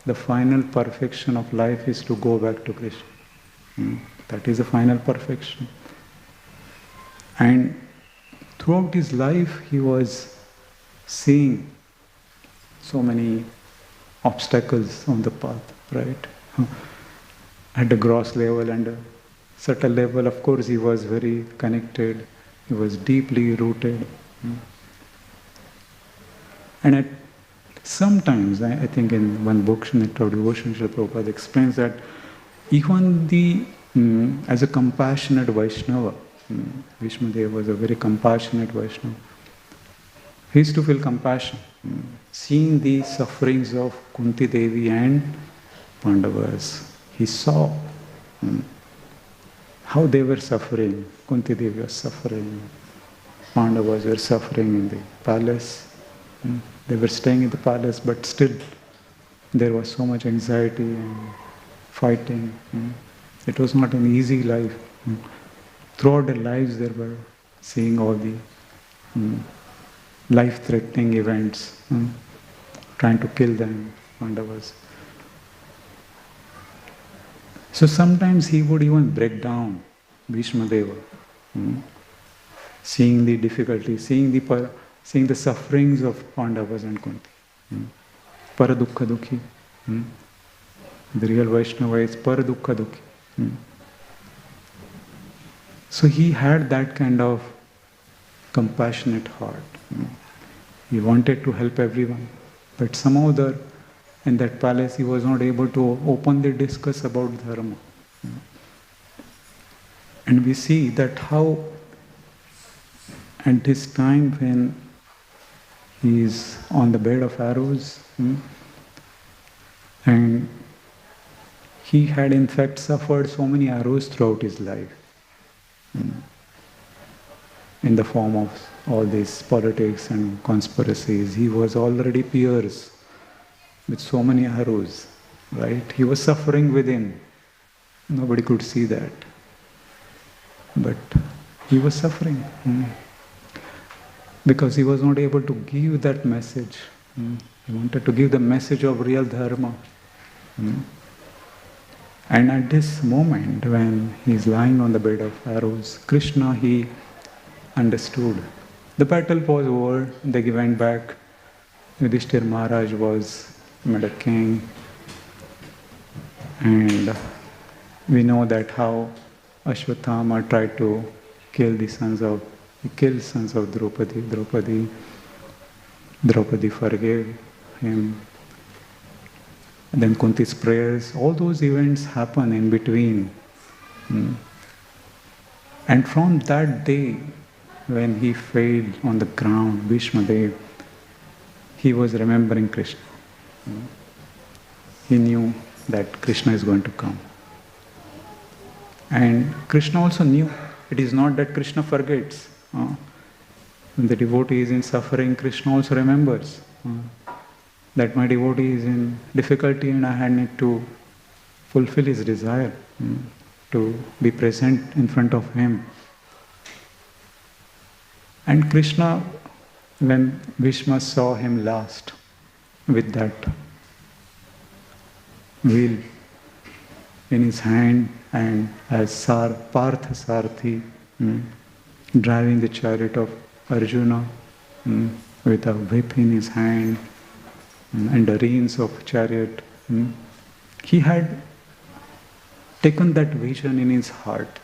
A: the final perfection of life is to go back to Krishna. That is the final perfection. And throughout his life, he was seeing so many obstacles on the path, right? At the gross level and a subtle level, of course, he was very connected. He was deeply rooted. And at sometimes, I think in one book, Untitled Devotional, Prabhupada explains that even as a compassionate Vaishnava, Bhishma Deva was a very compassionate Vaishnava. He used to feel compassion, seeing the sufferings of Kunti Devi and Pandavas. He saw how they were suffering. Kunti Devi was suffering. Pandavas were suffering in the palace. They were staying in the palace, but still there was so much anxiety and fighting. It was not an easy life. Throughout their lives, they were seeing all the life-threatening events, trying to kill them, Pandavas. So sometimes he would even break down, Bhishma Deva, seeing the difficulty, seeing the sufferings of Pandavas and Kunti. Paradukha Dukhi. The real Vaishnava is Paradukha Dukhi. So he had that kind of compassionate heart. He wanted to help everyone. But somehow in that palace he was not able to openly discuss about Dharma. And we see that how at this time when he is on the bed of arrows, and he had in fact suffered so many arrows throughout his life, in the form of all these politics and conspiracies. He was already pierced with so many arrows, right? He was suffering within. Nobody could see that. But he was suffering because he was not able to give that message. He wanted to give the message of real dharma. And at this moment, when he is lying on the bed of arrows, Krishna, he understood. The battle was over, they went back. Yudhishthir Maharaj was made a king. And we know that how Ashwatthama tried to kill the sons of Draupadi. Draupadi forgave him. And then Kunti's prayers, all those events happen in between. And from that day, when he fell on the ground, Bhishmadev, he was remembering Krishna. He knew that Krishna is going to come. And Krishna also knew. It is not that Krishna forgets. When the devotee is in suffering, Krishna also remembers that my devotee is in difficulty and I need to fulfill his desire, to be present in front of him. And Krishna, when Bhishma saw him last with that wheel in his hand and as Partha Sarthi, driving the chariot of Arjuna with a whip in his hand and the reins of chariot, he had taken that vision in his heart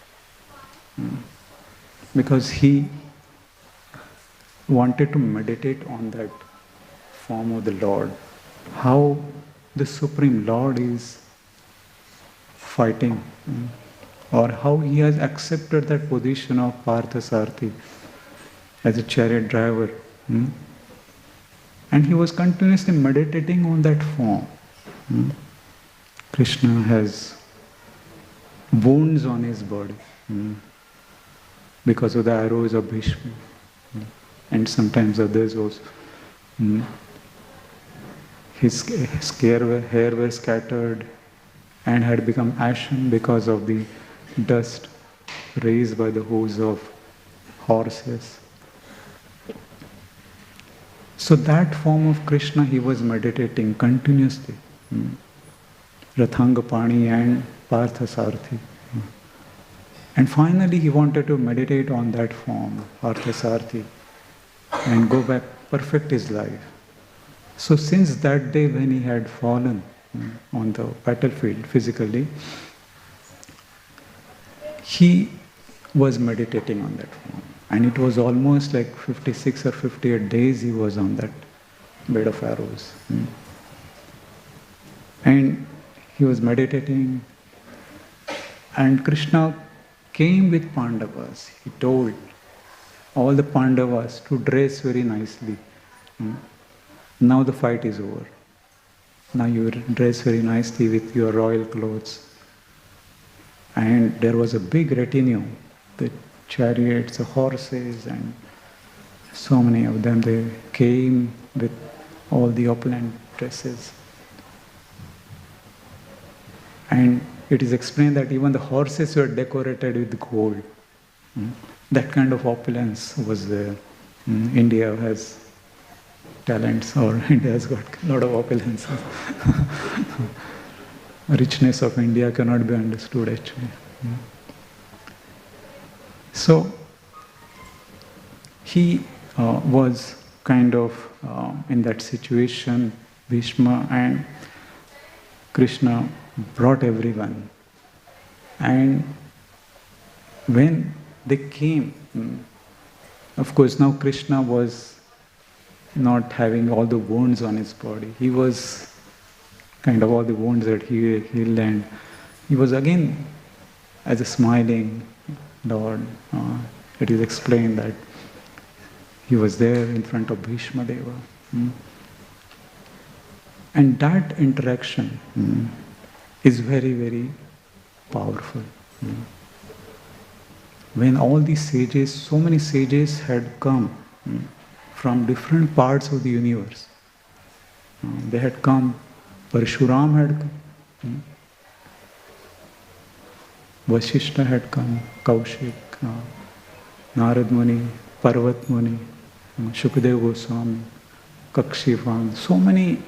A: because he wanted to meditate on that form of the Lord, how the Supreme Lord is fighting, or how he has accepted that position of Partha Sarthi as a chariot driver. And he was continuously meditating on that form. Krishna has wounds on his body because of the arrows of Bhishma, and sometimes others also. His hair were scattered and had become ashen because of the dust raised by the hooves of horses. So that form of Krishna he was meditating continuously. Rathangapani and Partha Sarthi. And finally he wanted to meditate on that form, Partha Sarthi, and go back, perfect his life. So since that day when he had fallen on the battlefield physically, he was meditating on that form. And it was almost like 56 or 58 days he was on that bed of arrows. And he was meditating, and Krishna came with Pandavas. He told all the Pandavas to dress very nicely. Now the fight is over. Now you dress very nicely with your royal clothes. And there was a big retinue, the chariots, the horses, and so many of them, they came with all the opulent dresses. And it is explained that even the horses were decorated with gold. That kind of opulence was there. India has talents, or India has got a lot of opulence. Richness of India cannot be understood actually. So he was kind of in that situation. Bhishma and Krishna brought everyone. And when they came, of course now Krishna was not having all the wounds on his body. He was kind of all the wounds that he healed, and he was again as a smiling Lord. It is explained that He was there in front of Bhishma Deva. And that interaction is very, very powerful. When all these sages, so many sages had come from different parts of the universe. They had come, Parshuram had come, Vasishta had come, Kaushik, Narad Muni, Parvat Muni, Shukadeva Goswami, Kakshivan, so many.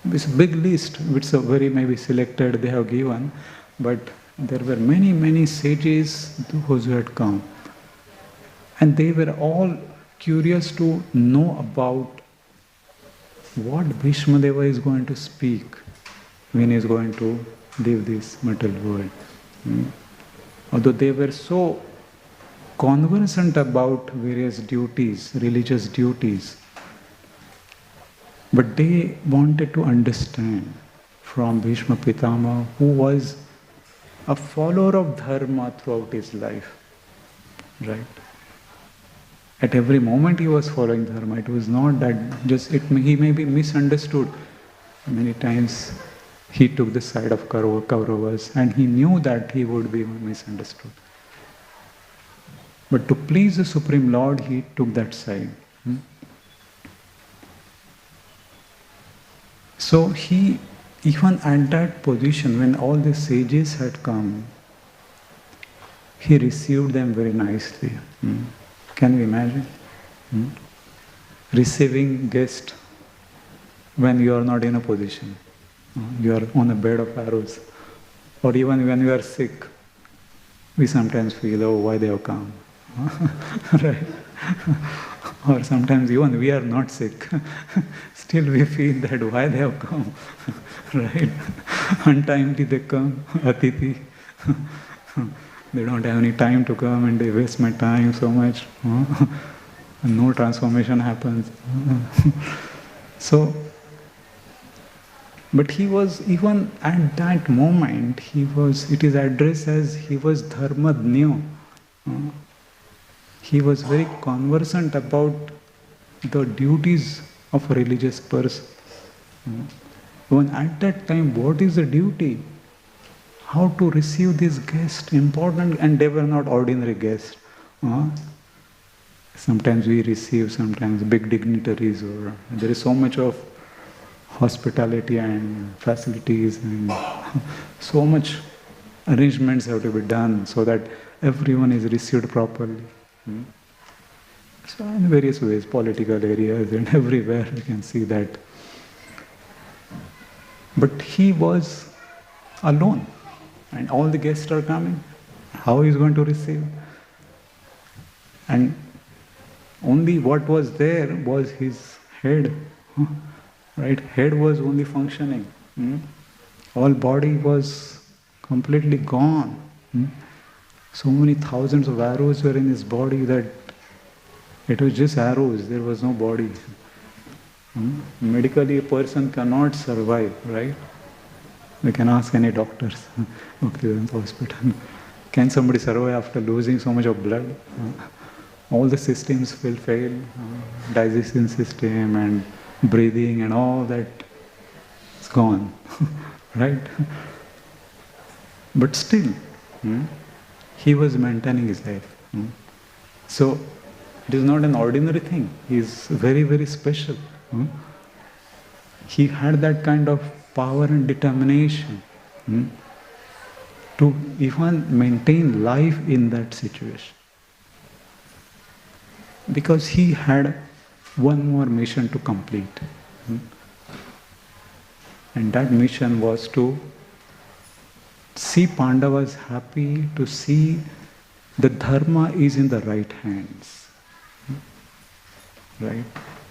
A: It's a big list, it's a very maybe selected they have given, but there were many, many sages who had come. And they were all curious to know about what Bhishma Deva is going to speak when he is going to leave this material world. Although they were so conversant about various duties, religious duties, but they wanted to understand from Bhishma Pitama, who was a follower of dharma throughout his life, right? At every moment he was following dharma. It was not that he may be misunderstood. Many times he took the side of Kauravas and he knew that he would be misunderstood. But to please the Supreme Lord, he took that side. So he, even at that position, when all the sages had come, he received them very nicely. Can you imagine? Receiving guest when you are not in a position. You are on a bed of arrows. Or even when you are sick, we sometimes feel, oh, why they have come? Right? Or sometimes even we are not sick. Still we feel that why they have come. Right? Untimely they come, Atiti. They don't have any time to come and they waste my time so much. And no transformation happens. So, but he was, even at that moment, it is addressed as he was dharmadnya. He was very conversant about the duties of a religious person. Even at that time, what is the duty? How to receive this guest, important, and they were not ordinary guests. Sometimes we receive, sometimes big dignitaries, or there is so much of hospitality and facilities, and so much arrangements have to be done so that everyone is received properly. So in various ways, political areas and everywhere you can see that. But he was alone and all the guests are coming. How he is going to receive? And only what was there was his head. Right? Head was only functioning. All body was completely gone. So many thousands of arrows were in his body that it was just arrows, there was no body. Medically, a person cannot survive, right? We can ask any doctors, Bhaktivedanta hospital. Can somebody survive after losing so much of blood? All the systems will fail, digestion system and breathing and all that is gone, right? But still, he was maintaining his life. So, it is not an ordinary thing. He is very, very special. He had that kind of power and determination to even maintain life in that situation. Because he had one more mission to complete. And that mission was to see Pandavas happy, to see the dharma is in the right hands. Right?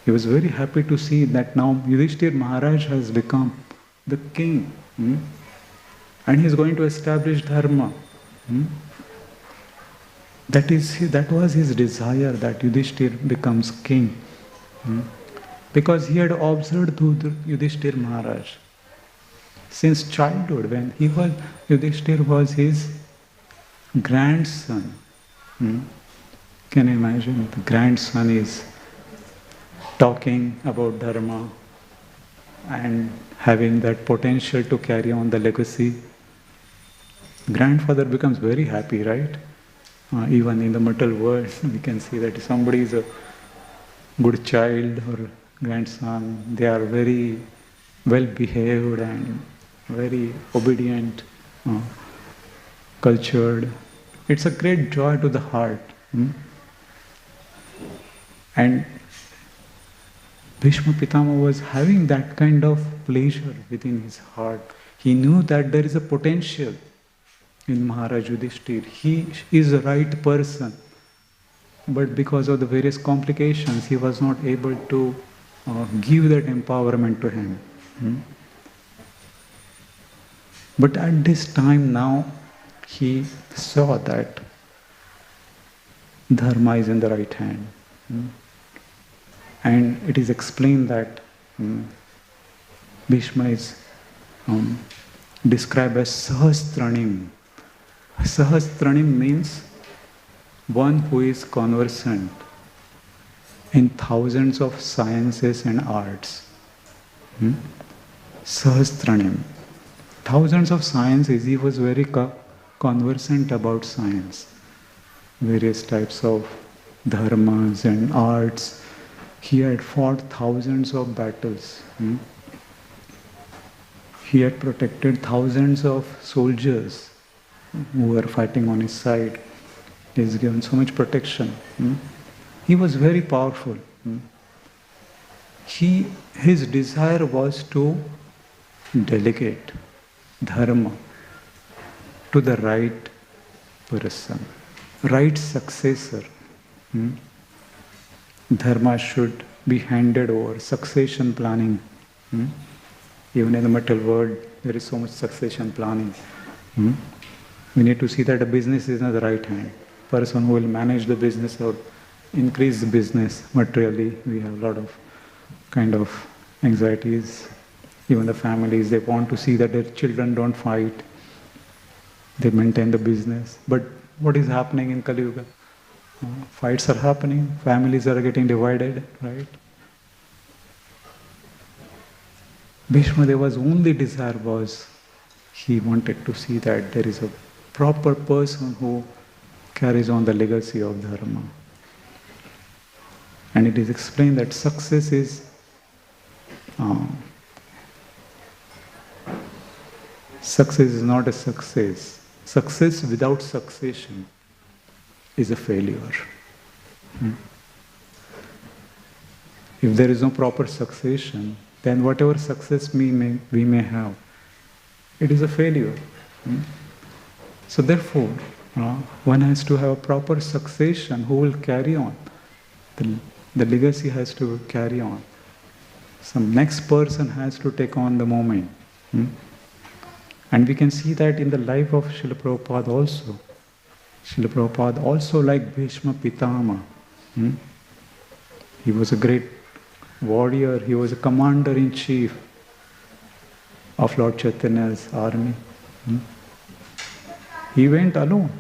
A: He was very happy to see that now Yudhishthir Maharaj has become the king. And he is going to establish dharma. That was his desire, that Yudhishthir becomes king. Because he had observed Yudhishthir Maharaj since childhood, when Yudhishthir was his grandson. Can you imagine? The grandson is talking about Dharma and having that potential to carry on the legacy, grandfather becomes very happy, right? Even in the material world, we can see that if somebody is a good child or grandson, they are very well behaved and very obedient, cultured. It's a great joy to the heart. And Bhishma Pitama was having that kind of pleasure within his heart. He knew that there is a potential in Maharaj Yudhishthir. He is the right person. But because of the various complications, he was not able to give that empowerment to him. But at this time now, he saw that Dharma is in the right hand. And it is explained that Bhishma is described as Sahasranim. Sahasranim means one who is conversant in thousands of sciences and arts. Sahasranim. Thousands of sciences, he was very conversant about science. Various types of dharmas and arts. He had fought thousands of battles. He had protected thousands of soldiers who were fighting on his side. He has given so much protection. He was very powerful. His desire was to delegate dharma to the right person, right successor. Dharma should be handed over, succession planning. Even in the material world, there is so much succession planning. We need to see that the business is in the right hand. Person who will manage the business or increase the business materially, we have a lot of kind of anxieties. Even the families, they want to see that their children don't fight. They maintain the business. But what is happening in Kali Yuga? Fights are happening, families are getting divided, right? Bhishma Deva's only desire was, he wanted to see that there is a proper person who carries on the legacy of Dharma. And it is explained that success is not a success. Success without succession is a failure. If there is no proper succession, then whatever success we may have, it is a failure. So therefore, one has to have a proper succession who will carry on. The legacy has to carry on. Some next person has to take on the moment. And we can see that in the life of Srila Prabhupada also. Srila Prabhupada also, like Bhishma Pitama, he was a great warrior, he was a commander-in-chief of Lord Chaitanya's army. He went alone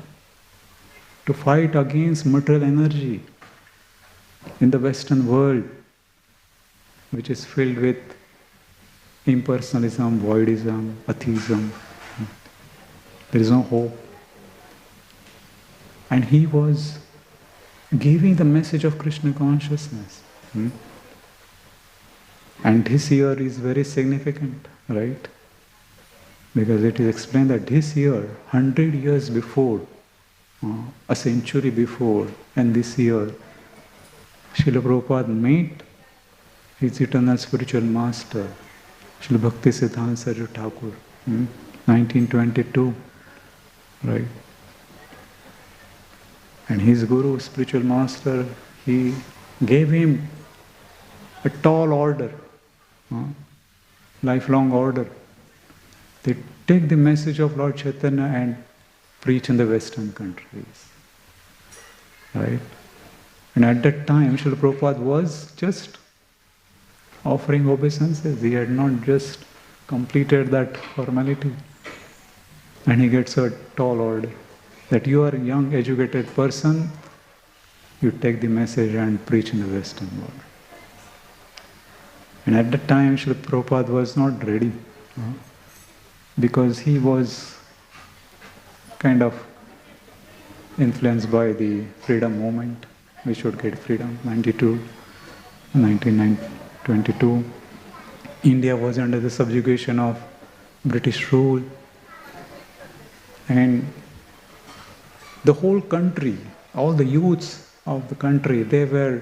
A: to fight against material energy in the Western world, which is filled with impersonalism, voidism, atheism. There is no hope. And he was giving the message of Krishna consciousness. And this year is very significant, right? Because it is explained that this year, 100 years before, a century before, and this year, Srila Prabhupada met his eternal spiritual master, Srila Bhakti Siddhanta Sarju Thakur, 1922, right? And his guru, spiritual master, he gave him a tall order, lifelong order. They take the message of Lord Chaitanya and preach in the Western countries, right? And at that time, Srila Prabhupada was just offering obeisances. He had not just completed that formality. And he gets a tall order that you are a young, educated person, you take the message and preach in the Western world. And at that time, Srila Prabhupada was not ready, because he was kind of influenced by the freedom movement. We should get freedom, 1922. India was under the subjugation of British rule, and the whole country, all the youths of the country, they were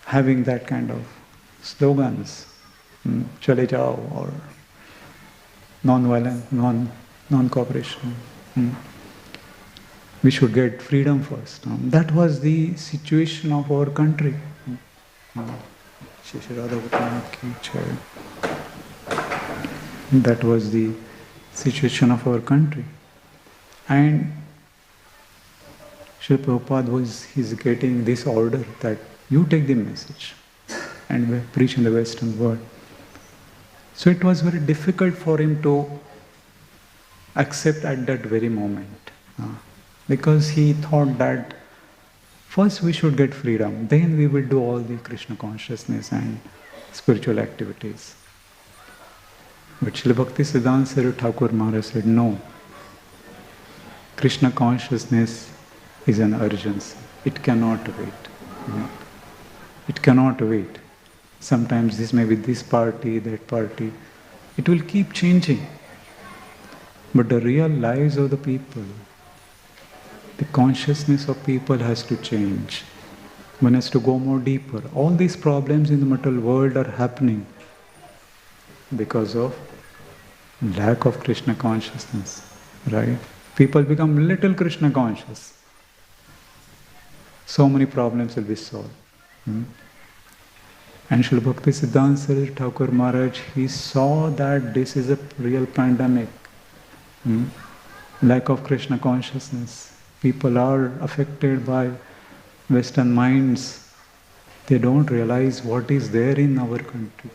A: having that kind of slogans, Chale Jao, or non-violence, non-cooperation. We should get freedom first. That was the situation of our country. Radha Gopinath ki jai. That was the situation of our country. And Srila Prabhupada he's getting this order that you take the message and preach in the Western world. So it was very difficult for him to accept at that very moment. Because he thought that first we should get freedom, then we will do all the Krishna consciousness and spiritual activities. But Srila Bhaktisiddhanta Saraswati Thakur Maharaj said, no, Krishna consciousness is an urgency. It cannot wait. It cannot wait. Sometimes this may be this party, that party. It will keep changing. But the real lives of the people, the consciousness of people has to change. One has to go more deeper. All these problems in the material world are happening because of lack of Krishna consciousness, right? People become little Krishna conscious. So many problems will be solved. And Srila Bhaktisiddhanta Saraswati Thakur Maharaj, he saw that this is a real pandemic. Lack of Krishna consciousness. People are affected by Western minds. They don't realize what is there in our country.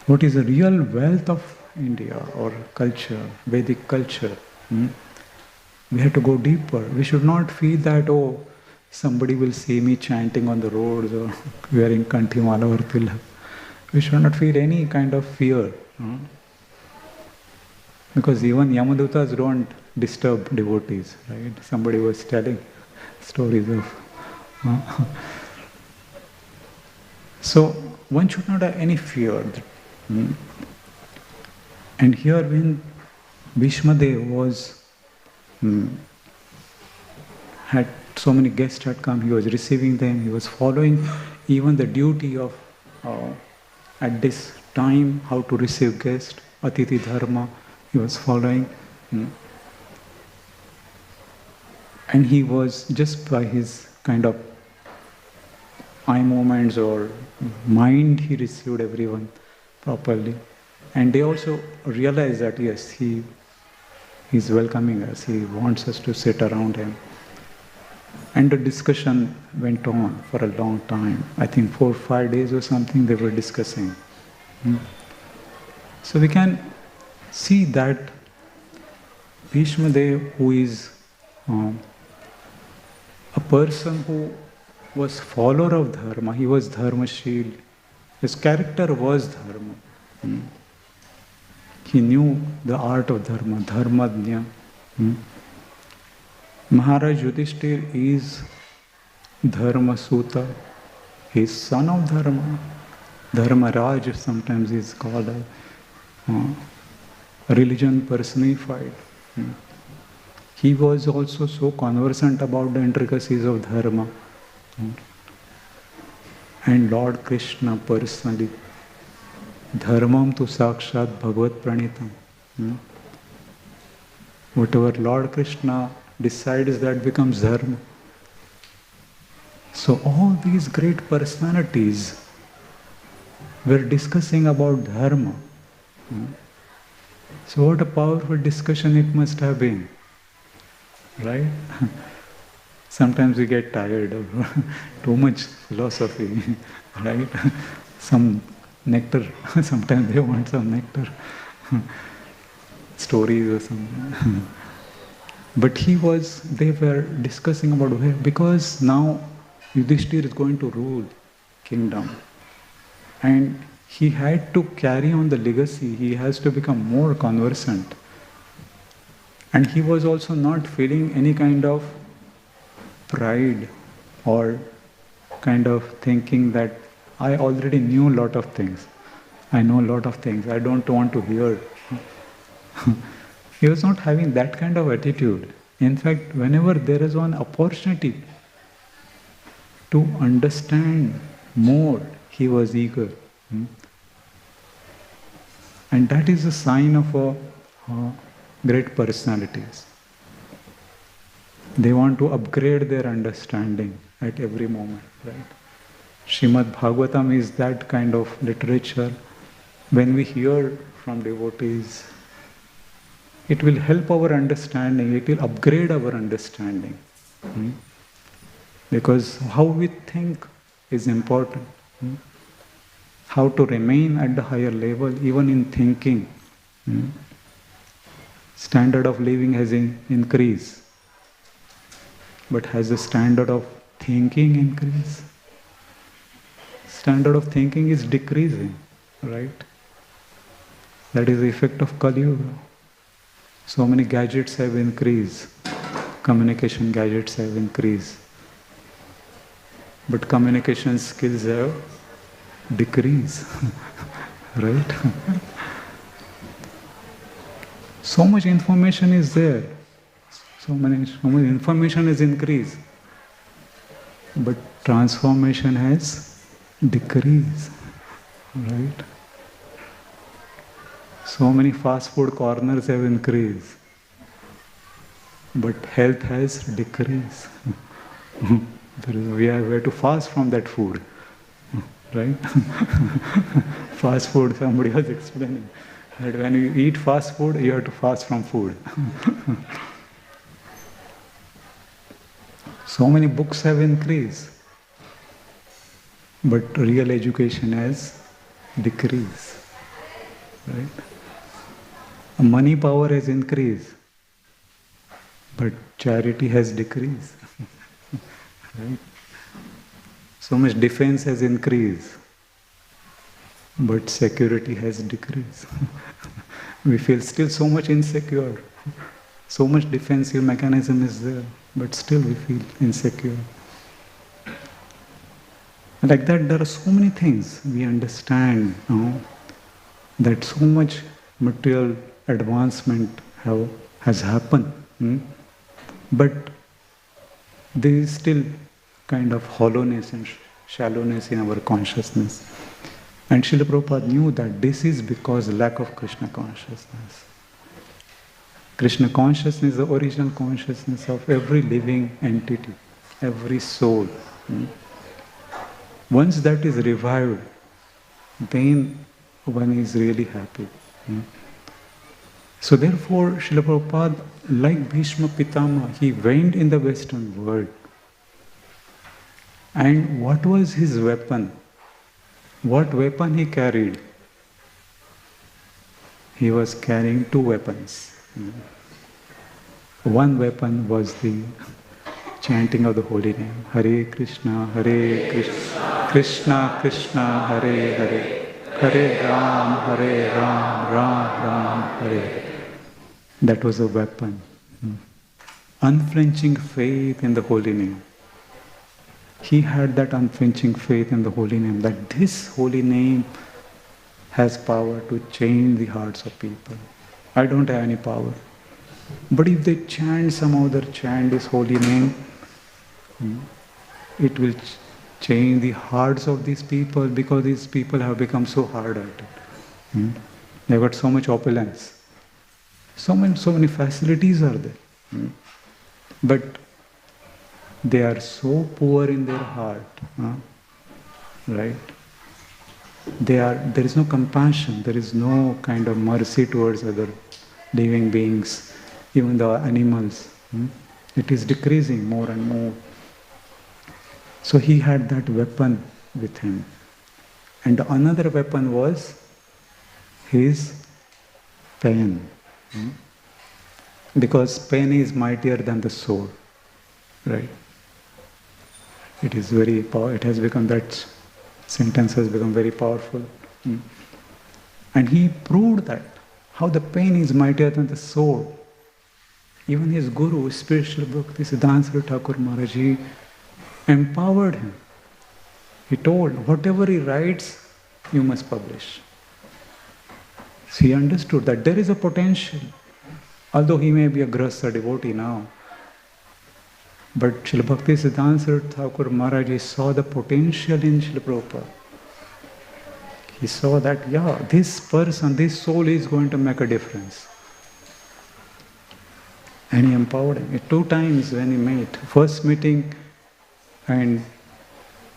A: What is the real wealth of India or culture, Vedic culture. We have to go deeper. We should not feel that, oh, somebody will see me chanting on the roads or wearing Kantimala or Tilak. We should not feel any kind of fear. Because even Yamadutas don't disturb devotees, right? Somebody was telling stories of... So, one should not have any fear. And here when Bhishmadev was... had so many guests had come, he was receiving them, he was following even the duty of at this time how to receive guests, Atiti Dharma, he was following. And he was just by his kind of eye movements or mind, he received everyone properly. And they also realized that yes, he is welcoming us, he wants us to sit around him. And the discussion went on for a long time. I think 4 or 5 days or something they were discussing. So we can see that Bhishmadev, who is a person who was follower of Dharma, he was Dharmashil, his character was Dharma. He knew the art of Dharma, Dharmajna. Maharaj Yudhishthir is Dharma Suta, he is son of Dharma. Dharma Raj sometimes is called a religion personified. He was also so conversant about the intricacies of Dharma. And Lord Krishna personally, Dharmam tu sakshat bhagavat pranitam. Whatever Lord Krishna decides, that becomes Dharma. So all these great personalities were discussing about Dharma. So what a powerful discussion it must have been, right? Sometimes we get tired of too much philosophy, right? Some nectar, sometimes they want some nectar, stories or something. But they were discussing about where, because now Yudhishthira is going to rule kingdom. And he had to carry on the legacy. He has to become more conversant. And he was also not feeling any kind of pride or kind of thinking that I already knew a lot of things. I know a lot of things. I don't want to hear. He was not having that kind of attitude. In fact, whenever there is one opportunity to understand more, he was eager. And that is a sign of great personalities. They want to upgrade their understanding at every moment, right? Srimad Bhagavatam is that kind of literature. When we hear from devotees, it will help our understanding, it will upgrade our understanding. Because how we think is important. How to remain at the higher level, even in thinking. Standard of living has increased. But has the standard of thinking increased? Standard of thinking is decreasing, right? That is the effect of Kali Yuga. So many gadgets have increased. Communication gadgets have increased. But communication skills have decreased, right? So much information is there. So much information is increased. But transformation has decreased, right? So many fast food corners have increased. But health has decreased. We have to fast from that food, right? Fast food, somebody was explaining that when you eat fast food, you have to fast from food. So many books have increased, but real education has decreased, right? Money power has increased, but charity has decreased. Right? So much defense has increased, but security has decreased. We feel still so much insecure. So much defensive mechanism is there, but still we feel insecure. Like that, there are so many things we understand now, that so much material advancement has happened. But there is still kind of hollowness and shallowness in our consciousness. And Srila Prabhupada knew that this is because lack of Krishna consciousness. Krishna consciousness is the original consciousness of every living entity, every soul. Once that is revived, then one is really happy. So therefore, Srila Prabhupada, like Bhishma Pitama, he went in the Western world. And what was his weapon? What weapon he carried? He was carrying two weapons. One weapon was the chanting of the holy name. Hare Krishna, Krishna Krishna, Hare Hare, Hare Ram, Ram Ram, Hare. That was a weapon. Unflinching faith in the holy name. He had that unflinching faith in the holy name, that this holy name has power to change the hearts of people. I don't have any power. But if they chant some other chant this holy name, it will change the hearts of these people, because these people have become so hard-hearted. They've got so much opulence. So many facilities are there. But they are so poor in their heart, right? There is no compassion, there is no kind of mercy towards other living beings, even the animals. It is decreasing more and more. So he had that weapon with him. And another weapon was his pen. Because pen is mightier than the sword, right? It is very it has become, that sentence has become very powerful. And he proved that, how the pain is mightier than the sword. Even his guru, spiritual Bhakti Siddhanta Thakur Maharaj, he empowered him. He told, whatever he writes, you must publish. So he understood that there is a potential. Although he may be a grasa devotee now, but Srila Bhakti Siddhanta Thakur Maharaj, he saw the potential in Srila Prabhupada. He saw that, this person, this soul is going to make a difference. And he empowered him. 2 times when he met, first meeting and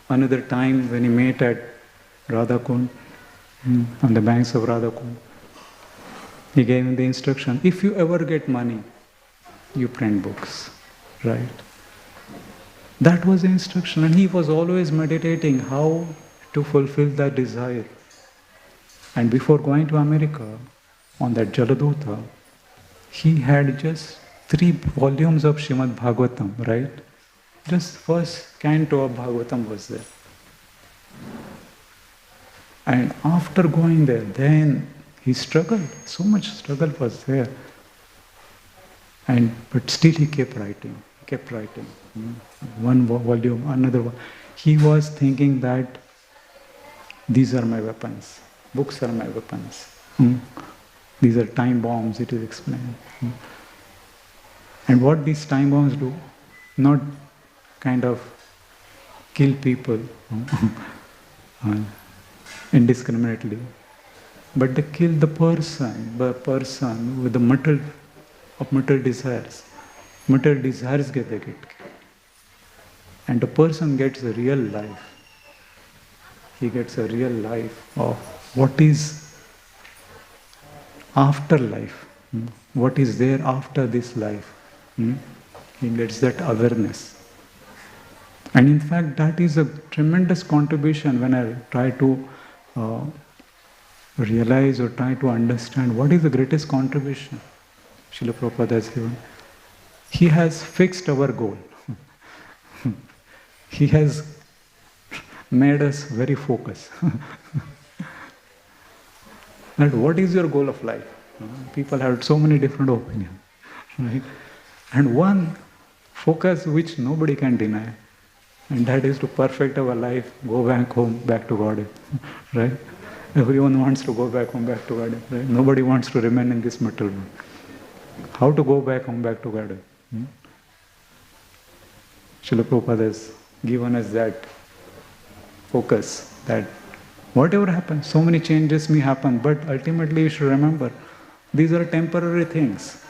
A: another time when he met at Radha Kund, on the banks of Radha Kund. He gave him the instruction, if you ever get money, you print books, right? That was the instruction, and he was always meditating how to fulfill that desire. And before going to America, on that Jaladuta, he had just 3 volumes of Srimad Bhagavatam, right? Just first canto of Bhagavatam was there. And after going there, then he struggled. So much struggle was there. But still he kept writing. One volume, another one. He was thinking that these are my weapons. Books are my weapons. These are time bombs, it is explained. And what these time bombs do, not kind of kill people indiscriminately, but they kill the person with the material desires. Material desires get killed. And the person gets a real life. He gets a real life of what is afterlife. What is there after this life. He gets that awareness. And in fact, that is a tremendous contribution when I try to realize or try to understand what is the greatest contribution Srila Prabhupada has given. He has fixed our goal. He has made us very focused. That what is your goal of life? People have so many different opinions, right? And one focus which nobody can deny, and that is to perfect our life, go back home, back to God, right? Everyone wants to go back home, back to God, right? Nobody wants to remain in this material world. How to go back home, back to God? Srila Prabhupada has given us that focus, that whatever happens, so many changes may happen, but ultimately you should remember, these are temporary things.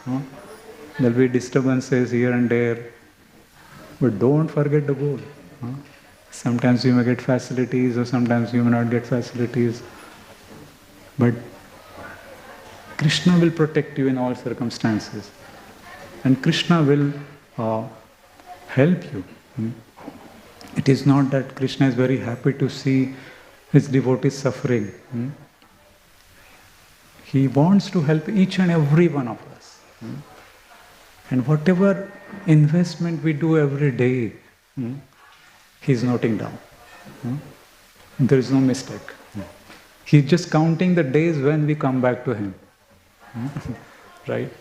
A: There will be disturbances here and there, but don't forget the goal. Sometimes you may get facilities, or sometimes you may not get facilities, but Krishna will protect you in all circumstances, and Krishna will help you. It is not that Krishna is very happy to see his devotees suffering. He wants to help each and every one of us. And whatever investment we do every day, he is noting down. There is no mistake. He is just counting the days when we come back to him. Right?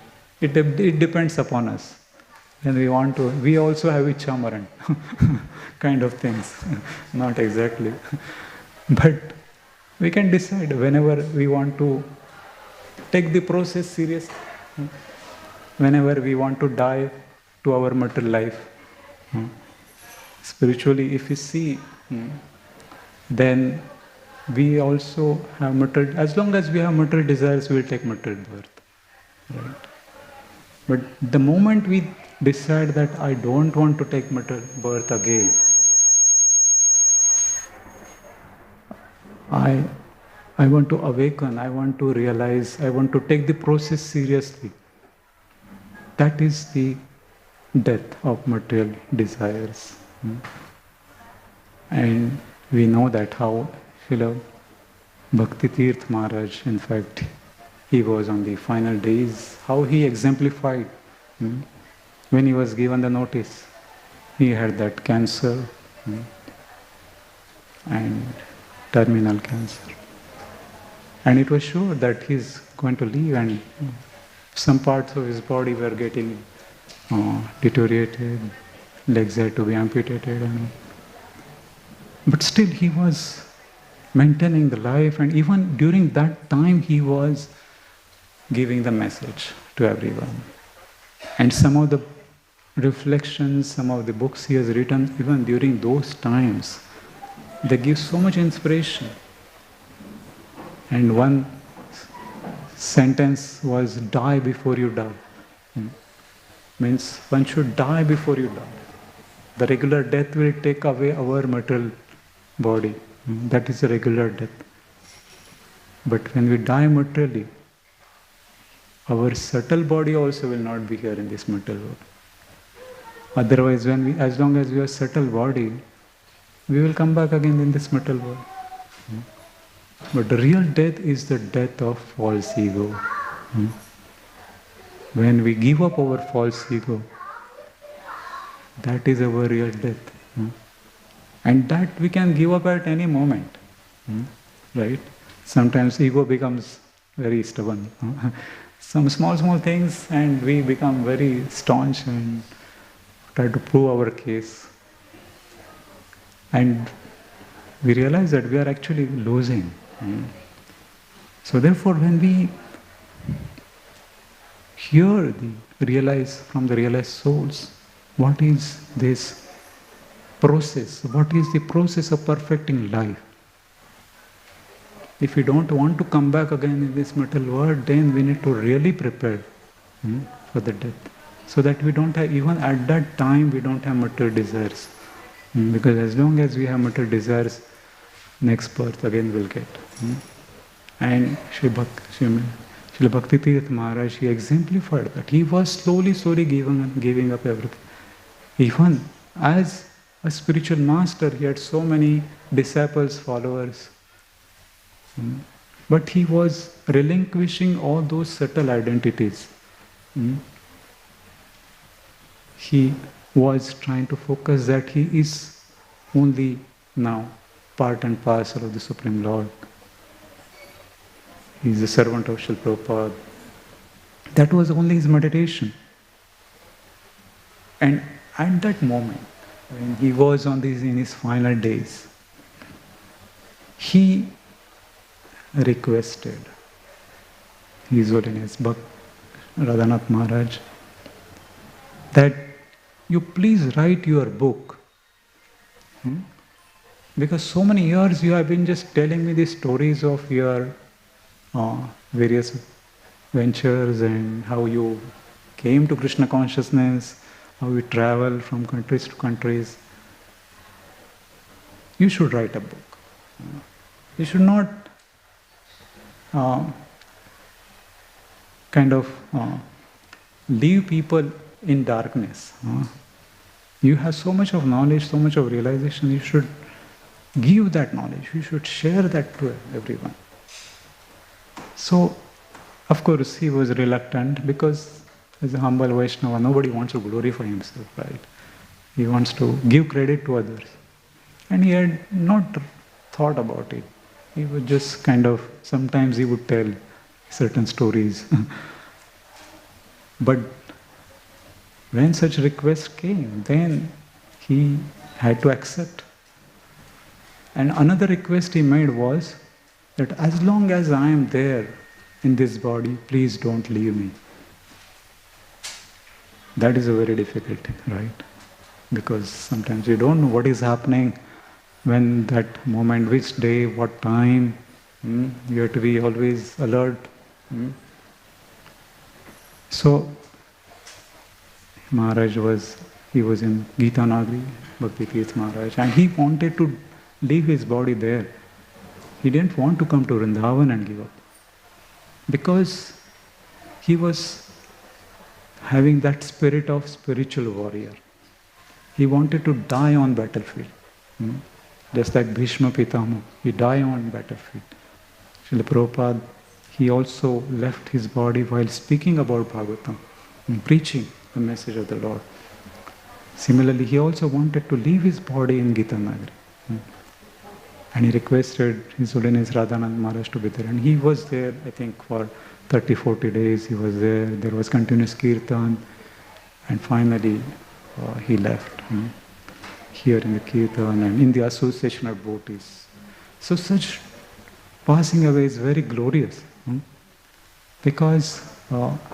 A: It depends upon us. And we also have Ichchamaran kind of things. Not exactly. But we can decide whenever we want to take the process seriously. Whenever we want to dive to our material life. Spiritually, if we see, then we also have material, as long as we have material desires, we will take material birth. Right? But the moment we decide that I don't want to take material birth again, I want to awaken, I want to realize, I want to take the process seriously. That is the death of material desires. And we know that how Srila Bhakti Tirth Maharaj, in fact, he was on the final days, how he exemplified. When he was given the notice, he had that cancer, and terminal cancer. And it was sure that he's going to leave, and some parts of his body were getting deteriorated, legs had to be amputated, but still he was maintaining the life, and even during that time he was giving the message to everyone. And some of the reflections, some of the books he has written, even during those times, they give so much inspiration. And one sentence was, die before you die. Means one should die before you die. The regular death will take away our material body. That is a regular death. But when we die materially, our subtle body also will not be here in this material world. Otherwise, as long as we have subtle body, we will come back again in this material world. But the real death is the death of false ego. When we give up our false ego, that is our real death. And that we can give up at any moment. Right? Sometimes ego becomes very stubborn. Some small things and we become very staunch and try to prove our case. And we realize that we are actually losing. So therefore, when we hear from the realized souls, what is this process? What is the process of perfecting life? If we don't want to come back again in this material world, then we need to really prepare for the death. So that we don't have, even at that time, we don't have material desires. Because as long as we have material desires, next birth again we'll get. And Srila Bhakti Tirth Maharaj, he exemplified that. He was slowly giving up everything. Even as a spiritual master, he had so many disciples, followers. But he was relinquishing all those subtle identities. He was trying to focus that he is only now part and parcel of the Supreme Lord. He is a servant of Srila Prabhupada. That was only his meditation. And at that moment, when he was in his final days, he requested His Holiness Radhanath Maharaj that you please write your book. Because so many years you have been just telling me the stories of your various ventures and how you came to Krishna consciousness, how you travel from countries to countries. You should write a book. You should not leave people in darkness. You have so much of knowledge, so much of realization, you should give that knowledge, you should share that to everyone. So, of course, he was reluctant because as a humble Vaishnava, nobody wants to glorify himself, right? He wants to give credit to others. And he had not thought about it. He was just sometimes he would tell certain stories. But when such request came, then he had to accept. And another request he made was that as long as I am there in this body, please don't leave me. That is a very difficult thing, right? Because sometimes you don't know what is happening, when that moment, which day, what time. You have to be always alert. So, Maharaj was in Gita Nagari, Bhakti Tirth Maharaj, and he wanted to leave his body there. He didn't want to come to Vrindavan and give up. Because he was having that spirit of spiritual warrior. He wanted to die on battlefield. Just like Bhishma Pitama, he died on battlefield. Srila Prabhupada, he also left his body while speaking about Bhagavatam and preaching the message of the Lord. Similarly, he also wanted to leave his body in Gita Nagari. And he requested His Holiness Radhanand Maharaj to be there. And he was there, I think, for 30-40 days. He was there. There was continuous kirtan. And finally, he left here in the kirtan and in the association of devotees. So such passing away is very glorious because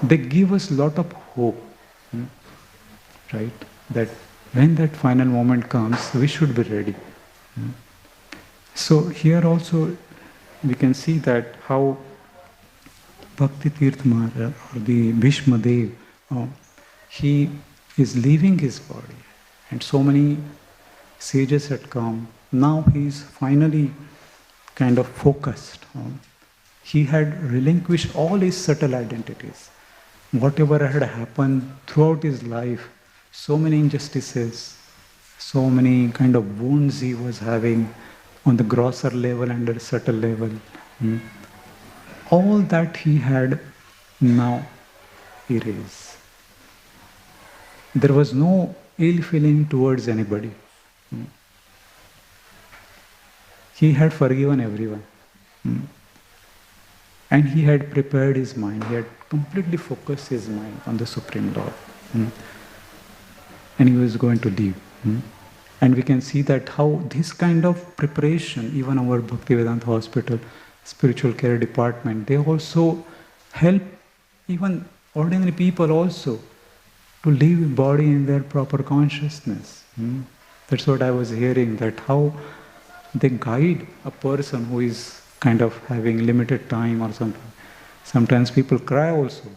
A: they give us a lot of hope, right? That when that final moment comes, we should be ready. So here also we can see that how Bhakti Tirtha Maharaj or the Bhishma Dev, he is leaving his body, and so many sages had come. Now he is finally kind of focused. He had relinquished all his subtle identities. Whatever had happened throughout his life, so many injustices, so many kind of wounds he was having on the grosser level and the subtle level. All that he had now erased. There was no ill feeling towards anybody. He had forgiven everyone. And he had prepared his mind. He had completely focused his mind on the Supreme Lord. And he was going to leave. And we can see that how this kind of preparation, even our Bhaktivedanta Hospital, spiritual care department, they also help even ordinary people also to live body in their proper consciousness. That's what I was hearing, that how they guide a person who is kind of having limited time or something. Sometimes people cry also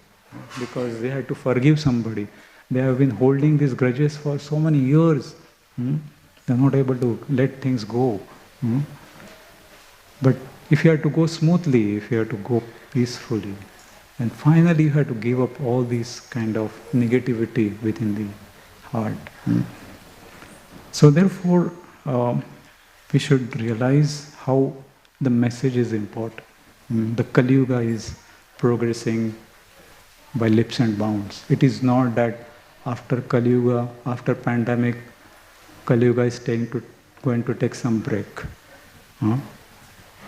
A: because they had to forgive somebody. They have been holding these grudges for so many years. They're not able to let things go. But if you have to go smoothly, if you have to go peacefully, and finally you have to give up all this kind of negativity within the heart. So therefore, we should realize how the message is important. The Kali Yuga is progressing by leaps and bounds. It is not that after Kali Yuga, after pandemic, Kali Yuga is going to take some break.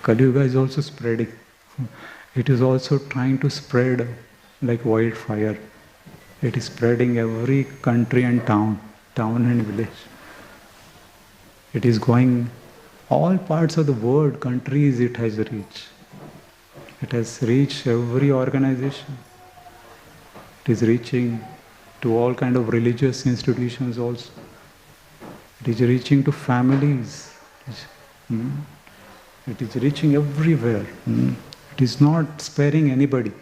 A: Kali Yuga is also spreading. It is also trying to spread like wildfire. It is spreading every country and town and village. It is going all parts of the world, countries it has reached. It has reached every organization. It is reaching to all kind of religious institutions also. It is reaching to families. It is reaching everywhere. It is not sparing anybody.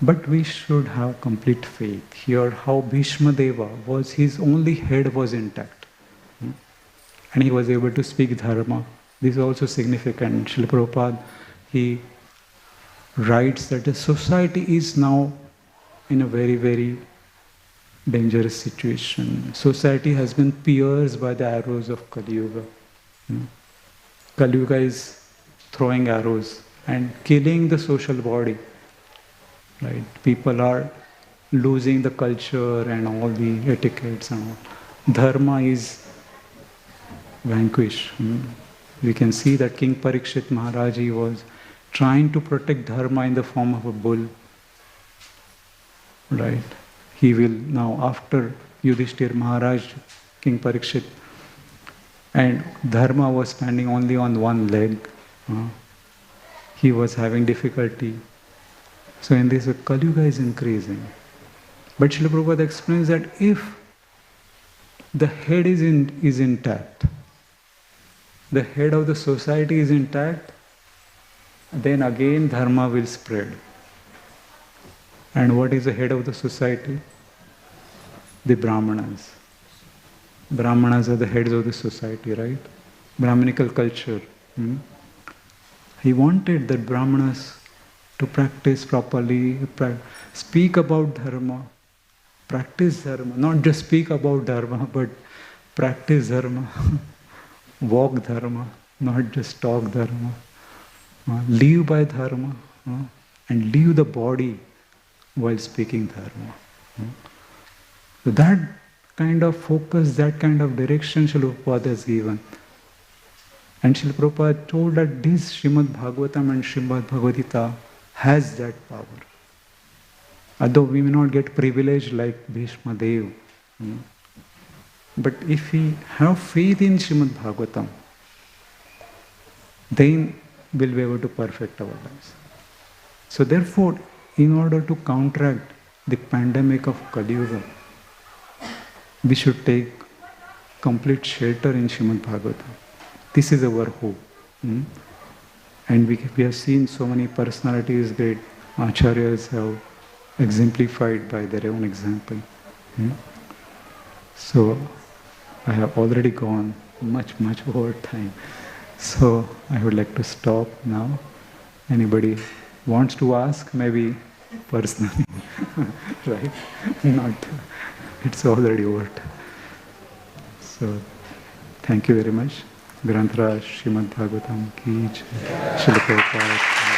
A: But we should have complete faith. Here, how Bhishma Deva was, his only head was intact. And he was able to speak dharma. This is also significant. Srila Prabhupada, he writes that the society is now in a very, very dangerous situation. Society has been pierced by the arrows of Kali Yuga. Kali Yuga is throwing arrows and killing the social body. Right? People are losing the culture and all the etiquettes and all. Dharma is vanquished. We can see that King Parikshit Maharaj was trying to protect dharma in the form of a bull. Right? He will now, after Yudhishthir Maharaj, King Parikshit, and dharma was standing only on one leg. He was having difficulty. So in this way, Kali Yuga is increasing. But Srila Prabhupada explains that if the head is intact, the head of the society is intact, then again dharma will spread. And what is the head of the society? The Brahmanas. Brahmanas are the heads of the society, right? Brahminical culture. He wanted that Brahmanas to practice properly, speak about dharma, practice dharma, not just speak about dharma, but practice dharma, walk dharma, not just talk dharma, live by dharma, and leave the body while speaking dharma. So that kind of focus, that kind of direction Srila Prabhupada has given. And Srila Prabhupada told that this Srimad Bhagavatam and Srimad Bhagavad Gita has that power. Although we may not get privilege like Bhishma Dev, but if we have faith in Srimad Bhagavatam, then we'll be able to perfect our lives. So therefore, in order to counteract the pandemic of Kali Yuga, we should take complete shelter in Srimad Bhagavatam. This is our hope. And we have seen so many personalities, great acharyas have exemplified by their own example. So I have already gone much over time. So I would like to stop now. Anybody wants to ask, maybe personally, right? Not, it's already over. So thank you very much. Granth Raj Srimad Bhagavatam ki jai. Srila Prabhupada.